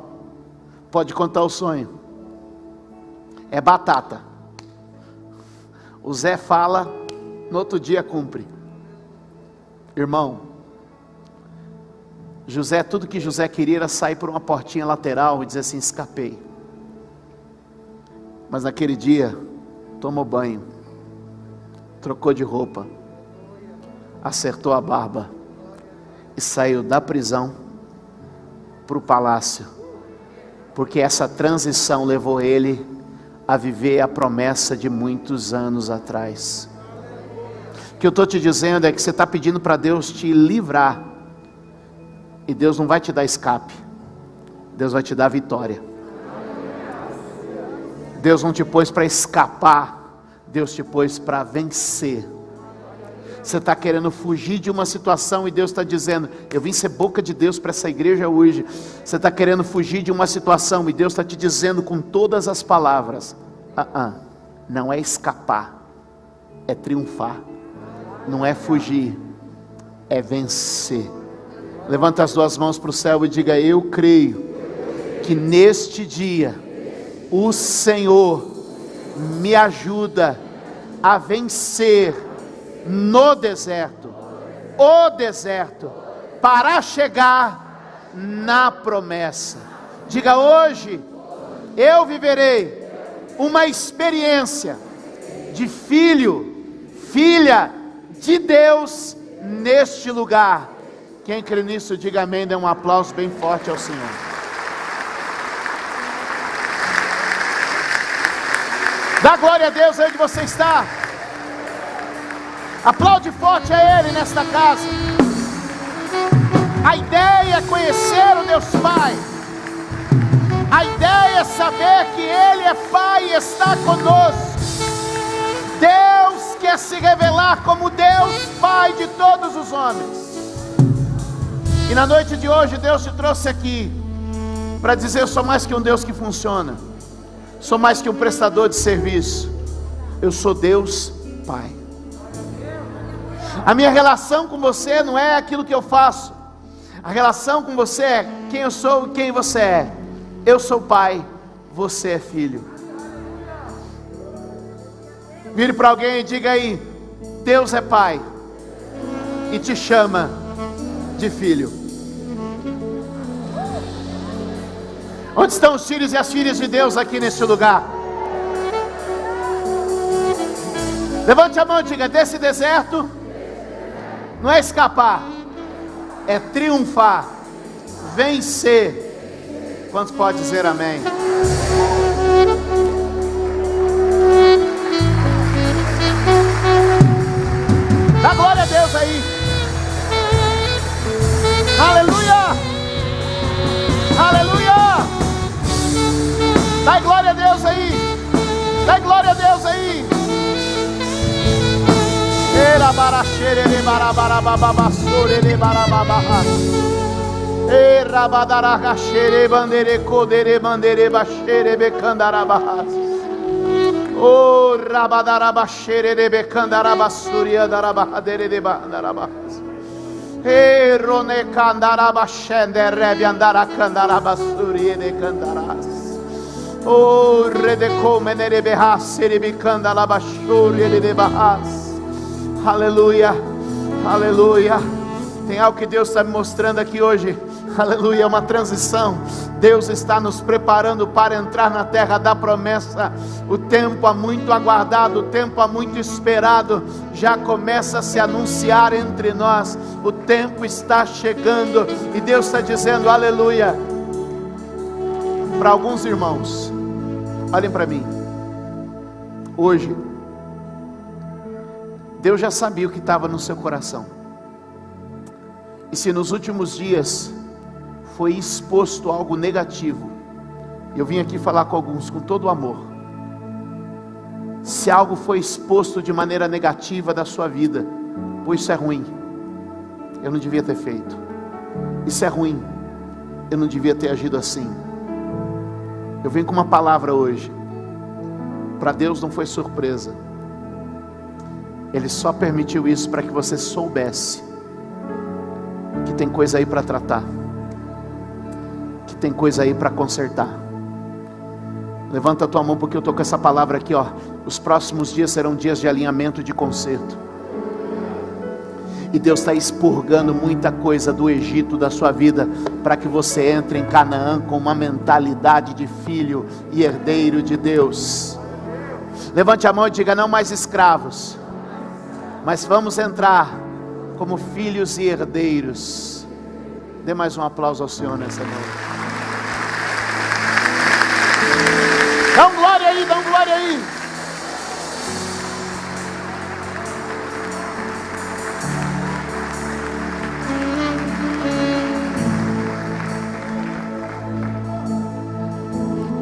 pode contar o sonho. É batata. O Zé fala, no outro dia cumpre. Irmão, José, tudo que José queria era sair por uma portinha lateral e dizer assim: escapei. Mas naquele dia, tomou banho, trocou de roupa, acertou a barba e saiu da prisão para o palácio, porque essa transição levou ele a viver a promessa de muitos anos atrás. O que eu estou te dizendo é que você está pedindo para Deus te livrar, e Deus não vai te dar escape, Deus vai te dar vitória. Deus não te pôs para escapar, Deus te pôs para vencer. Você está querendo fugir de uma situação e Deus está dizendo: eu vim ser boca de Deus para essa igreja hoje. Você está querendo fugir de uma situação e Deus está te dizendo com todas as palavras: não é escapar, é triunfar. Não é fugir, é vencer. Levanta as duas mãos para o céu e diga: eu creio que neste dia o Senhor me ajuda a vencer no deserto, o deserto, para chegar na promessa. Diga: hoje eu viverei uma experiência de filho, filha de Deus neste lugar. Quem crê nisso, diga amém, dê um aplauso bem forte ao Senhor. Dá glória a Deus aí onde você está. Aplaude forte a Ele nesta casa. A ideia é conhecer o Deus Pai. A ideia é saber que Ele é Pai e está conosco. Deus quer se revelar como Deus Pai de todos os homens. E na noite de hoje Deus te trouxe aqui para dizer: eu sou mais que um Deus que funciona. Sou mais que um prestador de serviço. Eu sou Deus Pai. A minha relação com você não é aquilo que eu faço. A relação com você é quem eu sou e quem você é. Eu sou pai, você é filho. Vire para alguém e diga aí: Deus é pai e te chama de filho. Onde estão os filhos e as filhas de Deus aqui nesse lugar? Levante a mão e diga: desse deserto não é escapar, é triunfar, vencer. Quantos pode dizer amém? Dá glória a Deus aí. Aleluia! Aleluia! Dá glória a Deus aí. Dá glória a Deus aí. Era baraxere de barabarababassore de barababarra. Era badaraxere bandere codere bandere baxere becandarabahas. Oh, rabadarabaxere de becandarabassuria darabahadere de bandarabahas. Erone candarabaxende rebe andaracandarabassuria de candaras. Oh, redecome nerebehas seribicandalabassuria de bahas. Aleluia, aleluia. Tem algo que Deus está me mostrando aqui hoje. Aleluia, é uma transição. Deus está nos preparando para entrar na terra da promessa. O tempo há muito aguardado, o tempo há muito esperado já começa a se anunciar entre nós. O tempo está chegando e Deus está dizendo: aleluia. Para alguns irmãos, olhem para mim. Hoje Deus já sabia o que estava no seu coração. E se nos últimos dias foi exposto algo negativo, eu vim aqui falar com alguns com todo o amor. Se algo foi exposto de maneira negativa da sua vida, pois isso é ruim, eu não devia ter feito. Isso é ruim, eu não devia ter agido assim. Eu venho com uma palavra hoje. Para Deus não foi surpresa. Ele só permitiu isso para que você soubesse que tem coisa aí para tratar, que tem coisa aí para consertar. Levanta a tua mão, porque eu estou com essa palavra aqui, ó. Os próximos dias serão dias de alinhamento e de conserto. E Deus está expurgando muita coisa do Egito da sua vida, para que você entre em Canaã com uma mentalidade de filho e herdeiro de Deus. Levante a mão e diga: não mais escravos, mas vamos entrar como filhos e herdeiros. Dê mais um aplauso ao Senhor nessa noite. Dá um glória aí, dá um glória aí.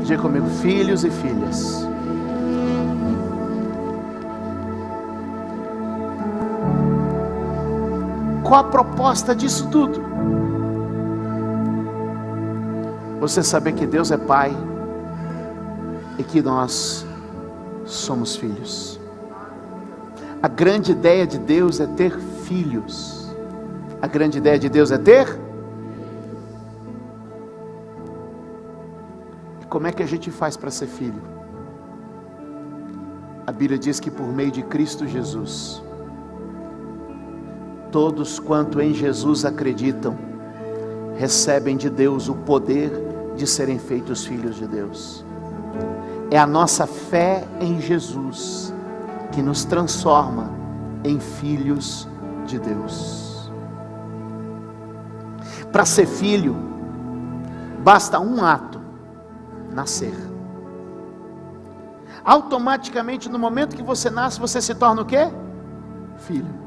Diga comigo: filhos e filhas. Qual a proposta disso tudo? Você saber que Deus é Pai e que nós somos filhos. A grande ideia de Deus é ter filhos. A grande ideia de Deus é ter. E como é que a gente faz para ser filho? A Bíblia diz que por meio de Cristo Jesus, todos quanto em Jesus acreditam, recebem de Deus o poder de serem feitos filhos de Deus. É a nossa fé em Jesus que nos transforma em filhos de Deus. Para ser filho, basta um ato: nascer. Automaticamente, no momento que você nasce, você se torna o quê? Filho.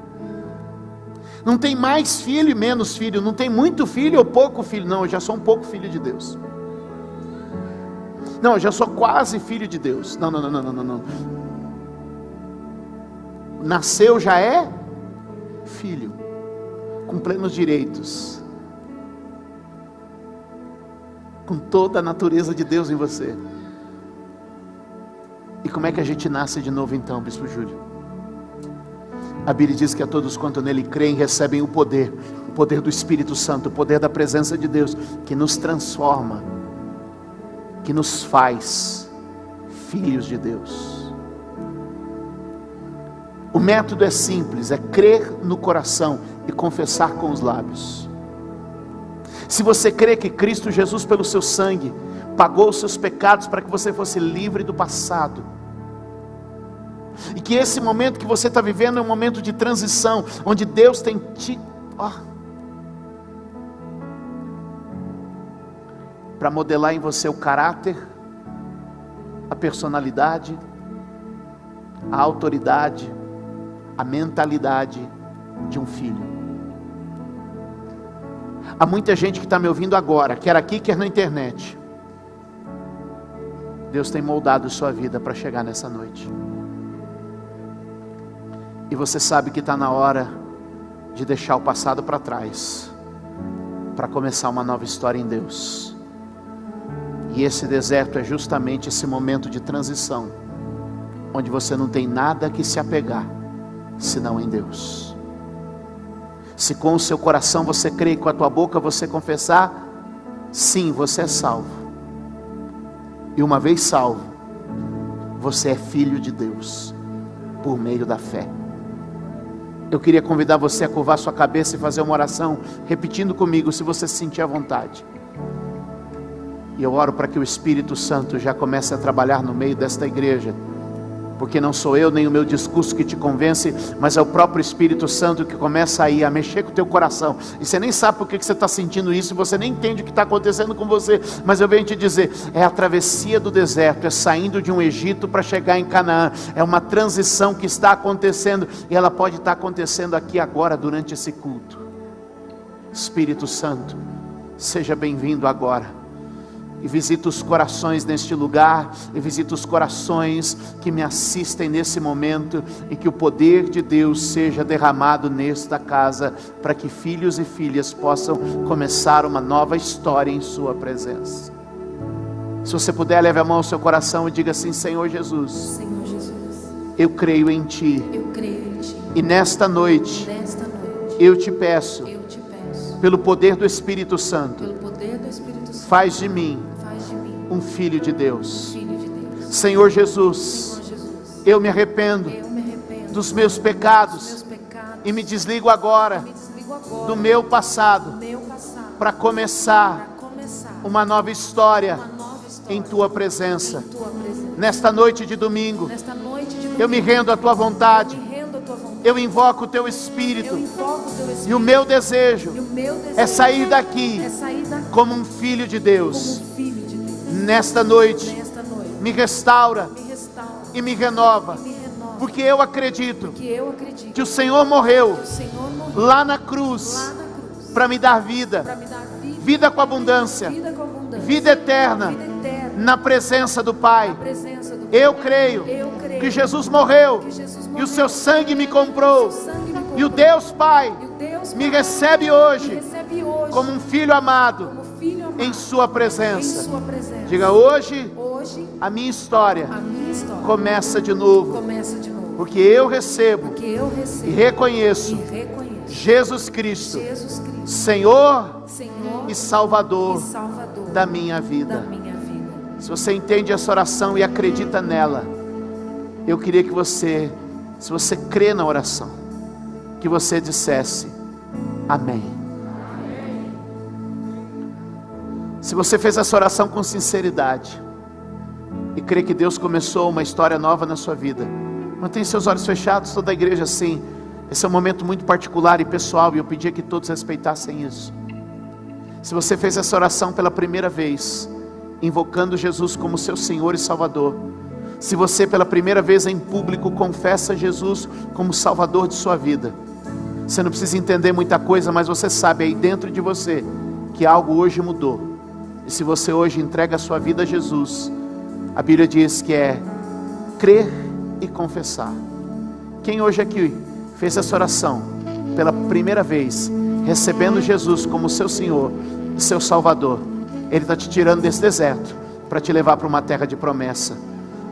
Não tem mais filho e menos filho, não tem muito filho ou pouco filho. Não, eu já sou um pouco filho de Deus. Não, eu já sou quase filho de Deus. Não. Nasceu, já é filho, com plenos direitos, com toda a natureza de Deus em você. E como é que a gente nasce de novo então, Bispo Júlio? A Bíblia diz que a todos quanto nele creem recebem o poder do Espírito Santo, o poder da presença de Deus, que nos transforma, que nos faz filhos de Deus. O método é simples, é crer no coração e confessar com os lábios. Se você crê que Cristo Jesus, pelo seu sangue, pagou os seus pecados para que você fosse livre do passado, e que esse momento que você está vivendo é um momento de transição, onde Deus tem para modelar em você o caráter, a personalidade, a autoridade, a mentalidade de um filho. Há muita gente que está me ouvindo agora, quer aqui, quer na internet. Deus tem moldado sua vida para chegar nessa noite. E você sabe que está na hora de deixar o passado para trás, para começar uma nova história em Deus. E esse deserto é justamente esse momento de transição, onde você não tem nada que se apegar, senão em Deus. Se com o seu coração você crê e com a tua boca você confessar, sim, você é salvo. E uma vez salvo, você é filho de Deus, por meio da fé. Eu queria convidar você a curvar sua cabeça e fazer uma oração, repetindo comigo, se você se sentir à vontade. E eu oro para que o Espírito Santo já comece a trabalhar no meio desta igreja, porque não sou eu nem o meu discurso que te convence, mas é o próprio Espírito Santo que começa aí a mexer com o teu coração, e você nem sabe por que você está sentindo isso, você nem entende o que está acontecendo com você, mas eu venho te dizer, é a travessia do deserto, é saindo de um Egito para chegar em Canaã, é uma transição que está acontecendo, e ela pode estar acontecendo aqui agora, durante esse culto. Espírito Santo, seja bem-vindo agora, e visita os corações neste lugar, e visita os corações que me assistem nesse momento, e que o poder de Deus seja derramado nesta casa, para que filhos e filhas possam começar uma nova história em sua presença. Se você puder, leve a mão ao seu coração e diga assim: Senhor Jesus, eu creio em Ti, e nesta noite, eu te peço, pelo poder do Espírito Santo, faz de mim um filho de Deus. Senhor Jesus, eu me arrependo dos meus pecados e me desligo agora do meu passado para começar uma nova história em Tua presença. Nesta noite de domingo, eu me rendo à Tua vontade, eu invoco o Teu Espírito, e o meu desejo é sair daqui como um filho de Deus. Nesta noite, me restaura e me renova, porque eu acredito que o Senhor morreu lá na cruz para me dar vida, vida com abundância, vida eterna na presença do Pai. Eu creio que Jesus morreu e o seu sangue me comprou, e o Deus Pai me recebe hoje como um filho amado em sua presença. Diga: hoje a minha história começa de novo, porque eu recebo e reconheço Jesus Cristo, Senhor e Salvador da minha vida. Se você entende essa oração e acredita nela, eu queria que você, se você crê na oração, que você dissesse amém. Se você fez essa oração com sinceridade e crê que Deus começou uma história nova na sua vida, mantenha seus olhos fechados, toda a igreja assim. Esse é um momento muito particular e pessoal, e eu pedia que todos respeitassem isso. Se você fez essa oração pela primeira vez, invocando Jesus como seu Senhor e Salvador, se você pela primeira vez em público confessa Jesus como Salvador de sua vida, você não precisa entender muita coisa, mas você sabe aí dentro de você que algo hoje mudou. E se você hoje entrega a sua vida a Jesus, a Bíblia diz que é crer e confessar. Quem hoje aqui fez essa oração pela primeira vez, recebendo Jesus como seu Senhor e seu Salvador, Ele está te tirando desse deserto para te levar para uma terra de promessa.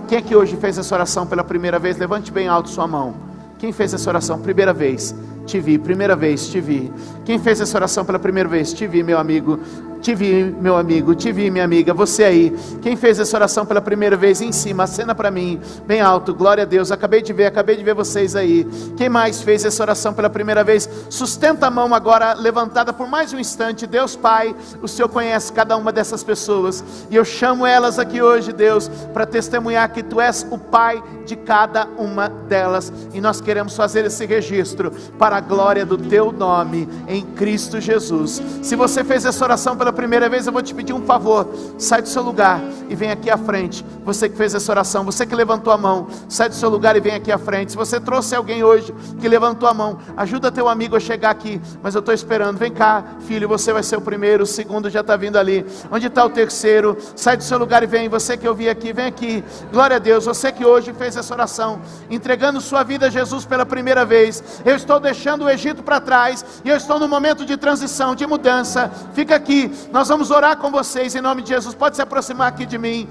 Quem aqui hoje fez essa oração pela primeira vez? Levante bem alto sua mão. Quem fez essa oração? Primeira vez, te vi. Primeira vez, te vi. Quem fez essa oração pela primeira vez? Te vi, meu amigo. Te vi, meu amigo. Te vi, minha amiga. Você aí. Quem fez essa oração pela primeira vez? Em cima, acena para mim. Bem alto. Glória a Deus. Acabei de ver vocês aí. Quem mais fez essa oração pela primeira vez? Sustenta a mão agora, levantada por mais um instante. Deus Pai, o Senhor conhece cada uma dessas pessoas. E eu chamo elas aqui hoje, Deus, para testemunhar que Tu és o Pai de cada uma delas. E nós queremos fazer esse registro para a glória do Teu nome, em Cristo Jesus. Se você fez essa oração pela primeira vez, eu vou te pedir um favor. Sai do seu lugar e vem aqui à frente. Você que fez essa oração, você que levantou a mão, sai do seu lugar e vem aqui à frente. Se você trouxe alguém hoje que levantou a mão, ajuda teu amigo a chegar aqui. Mas eu estou esperando. Vem cá, filho, você vai ser o primeiro. O segundo já está vindo ali. Onde está o terceiro? Sai do seu lugar e vem. Você que eu vi aqui, vem aqui. Glória a Deus. Você que hoje fez essa oração, entregando sua vida a Jesus pela primeira vez. Eu estou deixando o Egito para trás e eu estou no momento de transição, de mudança. Fica aqui. Nós vamos orar com vocês em nome de Jesus. Pode se aproximar aqui de mim.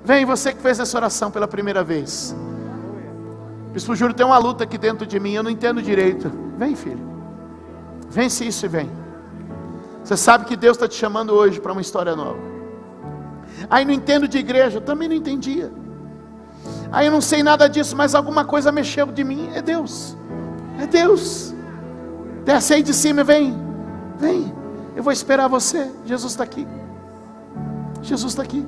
Vem, você que fez essa oração pela primeira vez. Bispo Júlio, tem uma luta aqui dentro de mim, eu não entendo direito. Vem, filho. Vence isso e vem. Você sabe que Deus está te chamando hoje para uma história nova. Aí não entendo de igreja, eu também não entendia. Aí eu não sei nada disso, mas alguma coisa mexeu de mim. É Deus. É Deus. Desce aí de cima, vem. Vem. Eu vou esperar você. Jesus está aqui. Jesus está aqui.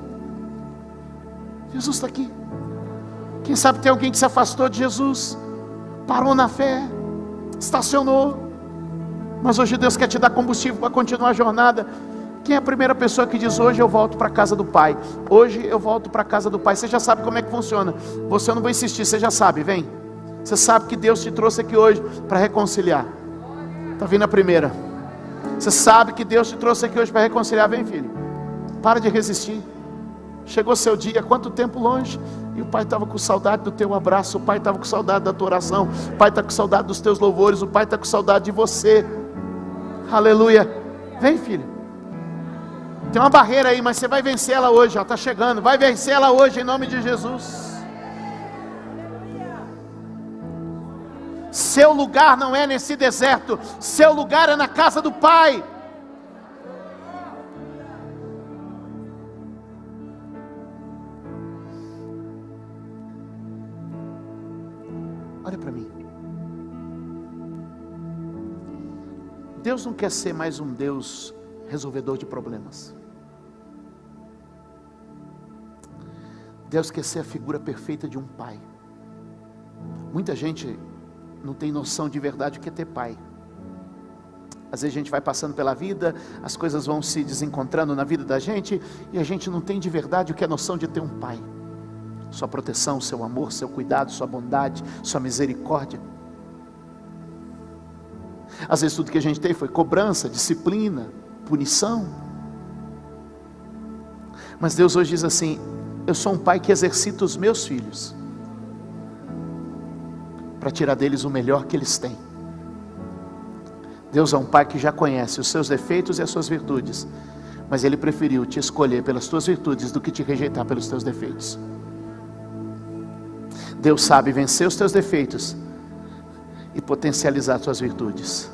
Jesus está aqui. Quem sabe tem alguém que se afastou de Jesus, parou na fé, estacionou, mas hoje Deus quer te dar combustível para continuar a jornada. Quem é a primeira pessoa que diz: hoje eu volto para a casa do Pai? Hoje eu volto para a casa do Pai. Você já sabe como é que funciona. Você, eu não vou insistir, você já sabe, vem. Você sabe que Deus te trouxe aqui hoje para reconciliar. Está vindo a primeira. Você sabe que Deus te trouxe aqui hoje para reconciliar. Vem, filho. Para de resistir. Chegou seu dia, quanto tempo longe, e o Pai estava com saudade do teu abraço, o Pai estava com saudade da tua oração, o Pai está com saudade dos teus louvores, o Pai está com saudade de você. Aleluia. Vem, filho. Tem uma barreira aí, mas você vai vencer ela hoje, está chegando. Vai vencer ela hoje em nome de Jesus. Seu lugar não é nesse deserto, seu lugar é na casa do Pai. Olha para mim. Deus não quer ser mais um Deus resolvedor de problemas. Deus quer ser a figura perfeita de um pai. Muita gente não tem noção de verdade o que é ter pai. Às vezes a gente vai passando pela vida, as coisas vão se desencontrando na vida da gente, e a gente não tem de verdade o que é a noção de ter um pai. Sua proteção, seu amor, seu cuidado, sua bondade, sua misericórdia. Às vezes tudo que a gente tem foi cobrança, disciplina, punição. Mas Deus hoje diz assim: eu sou um pai que exercita os meus filhos para tirar deles o melhor que eles têm. Deus é um pai que já conhece os seus defeitos e as suas virtudes, mas Ele preferiu te escolher pelas tuas virtudes do que te rejeitar pelos teus defeitos. Deus sabe vencer os teus defeitos e potencializar as tuas virtudes.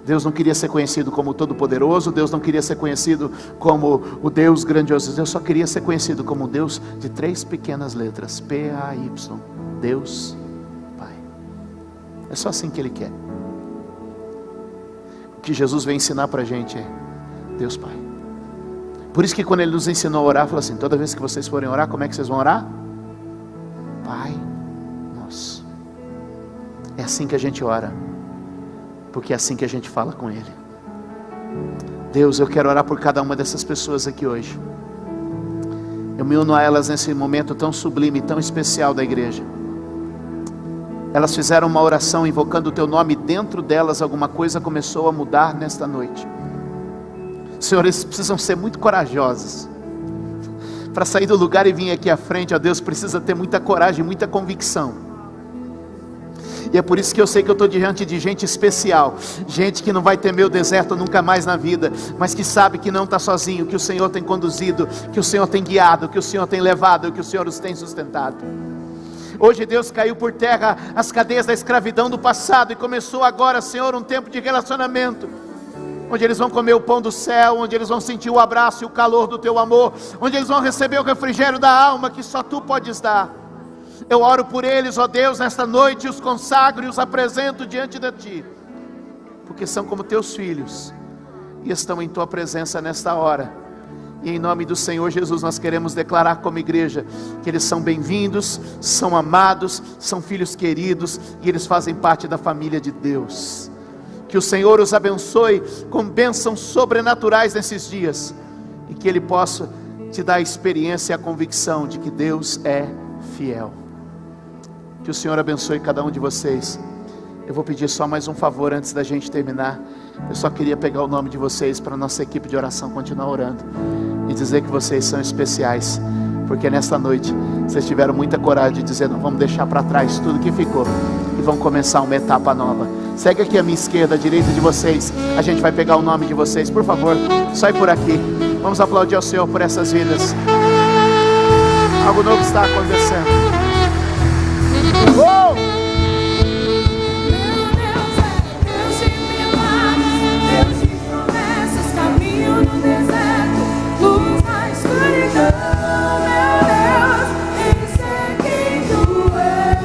Deus não queria ser conhecido como o Todo-Poderoso, Deus não queria ser conhecido como o Deus grandioso, Deus só queria ser conhecido como o Deus de 3 pequenas letras, P-A-Y, Deus Pai. É só assim que Ele quer. O que Jesus vem ensinar para a gente é Deus Pai. Por isso que quando Ele nos ensinou a orar, falou assim: toda vez que vocês forem orar, como é que vocês vão orar? Pai Nosso. É assim que a gente ora, porque é assim que a gente fala com Ele. Deus, eu quero orar por cada uma dessas pessoas aqui hoje. Eu me uno a elas nesse momento tão sublime, tão especial da igreja. Elas fizeram uma oração invocando o Teu nome, e dentro delas alguma coisa começou a mudar nesta noite. Senhor, eles precisam ser muito corajosos. Para sair do lugar e vir aqui à frente, ó Deus, precisa ter muita coragem, muita convicção. E é por isso que eu sei que eu estou diante de gente especial, gente que não vai temer o deserto nunca mais na vida, mas que sabe que não está sozinho, que o Senhor tem conduzido, que o Senhor tem guiado, que o Senhor tem levado, que o Senhor os tem sustentado. Hoje Deus caiu por terra as cadeias da escravidão do passado, e começou agora, Senhor, um tempo de relacionamento, onde eles vão comer o pão do céu, onde eles vão sentir o abraço e o calor do Teu amor, onde eles vão receber o refrigério da alma que só Tu podes dar. Eu oro por eles, ó Deus, nesta noite, os consagro e os apresento diante de Ti, porque são como Teus filhos, e estão em Tua presença nesta hora. E em nome do Senhor Jesus nós queremos declarar como igreja, que eles são bem-vindos, são amados, são filhos queridos, e eles fazem parte da família de Deus. Que o Senhor os abençoe com bênçãos sobrenaturais nesses dias, e que Ele possa te dar a experiência e a convicção de que Deus é fiel. Que o Senhor abençoe cada um de vocês. Eu vou pedir só mais um favor antes da gente terminar. Eu só queria pegar o nome de vocês para a nossa equipe de oração continuar orando, e dizer que vocês são especiais, porque nesta noite vocês tiveram muita coragem de dizer: não, vamos deixar para trás tudo que ficou e vamos começar uma etapa nova. Segue aqui à minha esquerda, à direita de vocês. A gente vai pegar o nome de vocês, por favor, só ir por aqui. Vamos aplaudir ao Senhor por essas vidas. Algo novo está acontecendo. Oh! Deus de milagres, Deus de promessas, caminho no deserto, luz na escuridão. Meu Deus, esse é quem Tu és.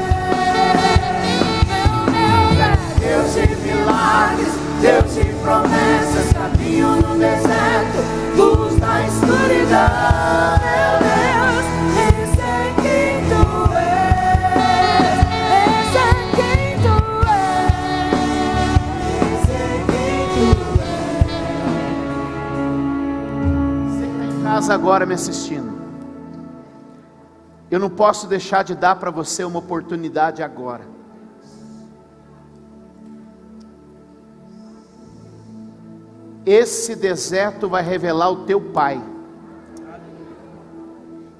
Deus de milagres, Deus de promessas, caminho no deserto, luz na escuridão. Meu Deus, esse é quem Tu és. Esse é quem Tu és. Esse é quem Tu és. Você que está em casa agora me assistindo, eu não posso deixar de dar para você uma oportunidade agora. Esse deserto vai revelar o teu Pai.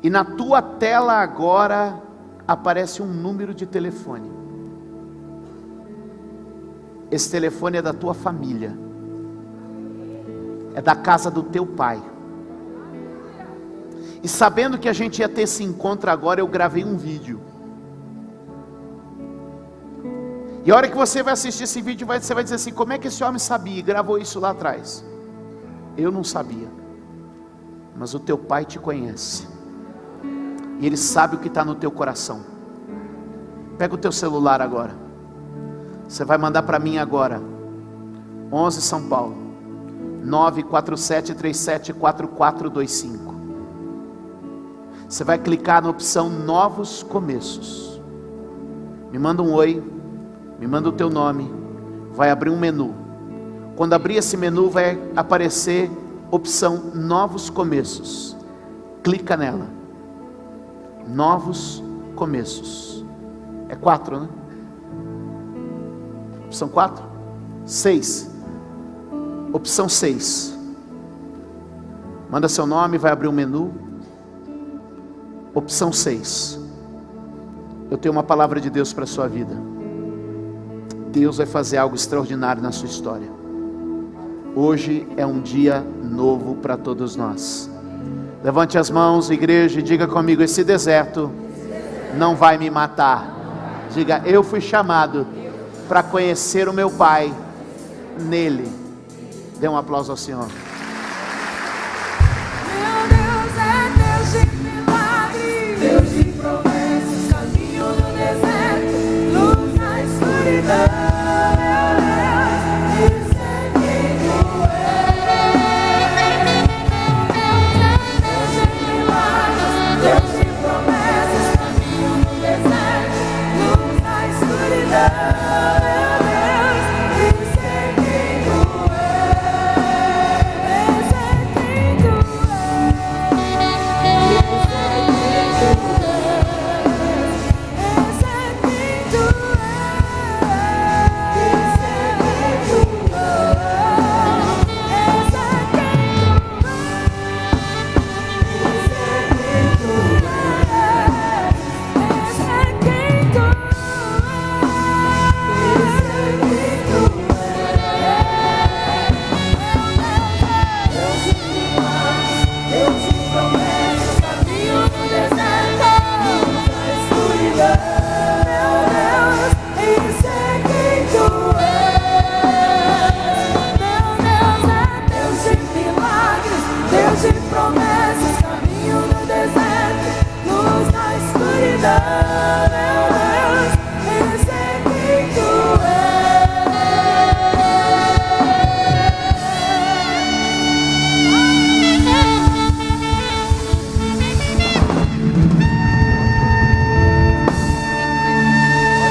E na tua tela agora aparece um número de telefone. Esse telefone é da tua família, é da casa do teu pai. E sabendo que a gente ia ter esse encontro agora, eu gravei um vídeo. E a hora que você vai assistir esse vídeo, você vai dizer assim: como é que esse homem sabia e gravou isso lá atrás? Eu não sabia, mas o teu pai te conhece, e ele sabe o que está no teu coração. Pega o teu celular agora, você vai mandar para mim agora, 11 São Paulo, 947374425. Você vai clicar na opção Novos Começos. Me manda um oi, me manda o teu nome, vai abrir um menu. Quando abrir esse menu vai aparecer opção Novos Começos. Clica nela. Novos Começos. É 4, né? Opção 4? 6. Opção 6. Manda seu nome, vai abrir um menu. Opção 6. Eu tenho uma palavra de Deus para a sua vida. Deus vai fazer algo extraordinário na sua história. Hoje é um dia novo para todos nós. Levante as mãos, igreja, e diga comigo: esse deserto não vai me matar. Diga: eu fui chamado para conhecer o meu Pai nele. Dê um aplauso ao Senhor.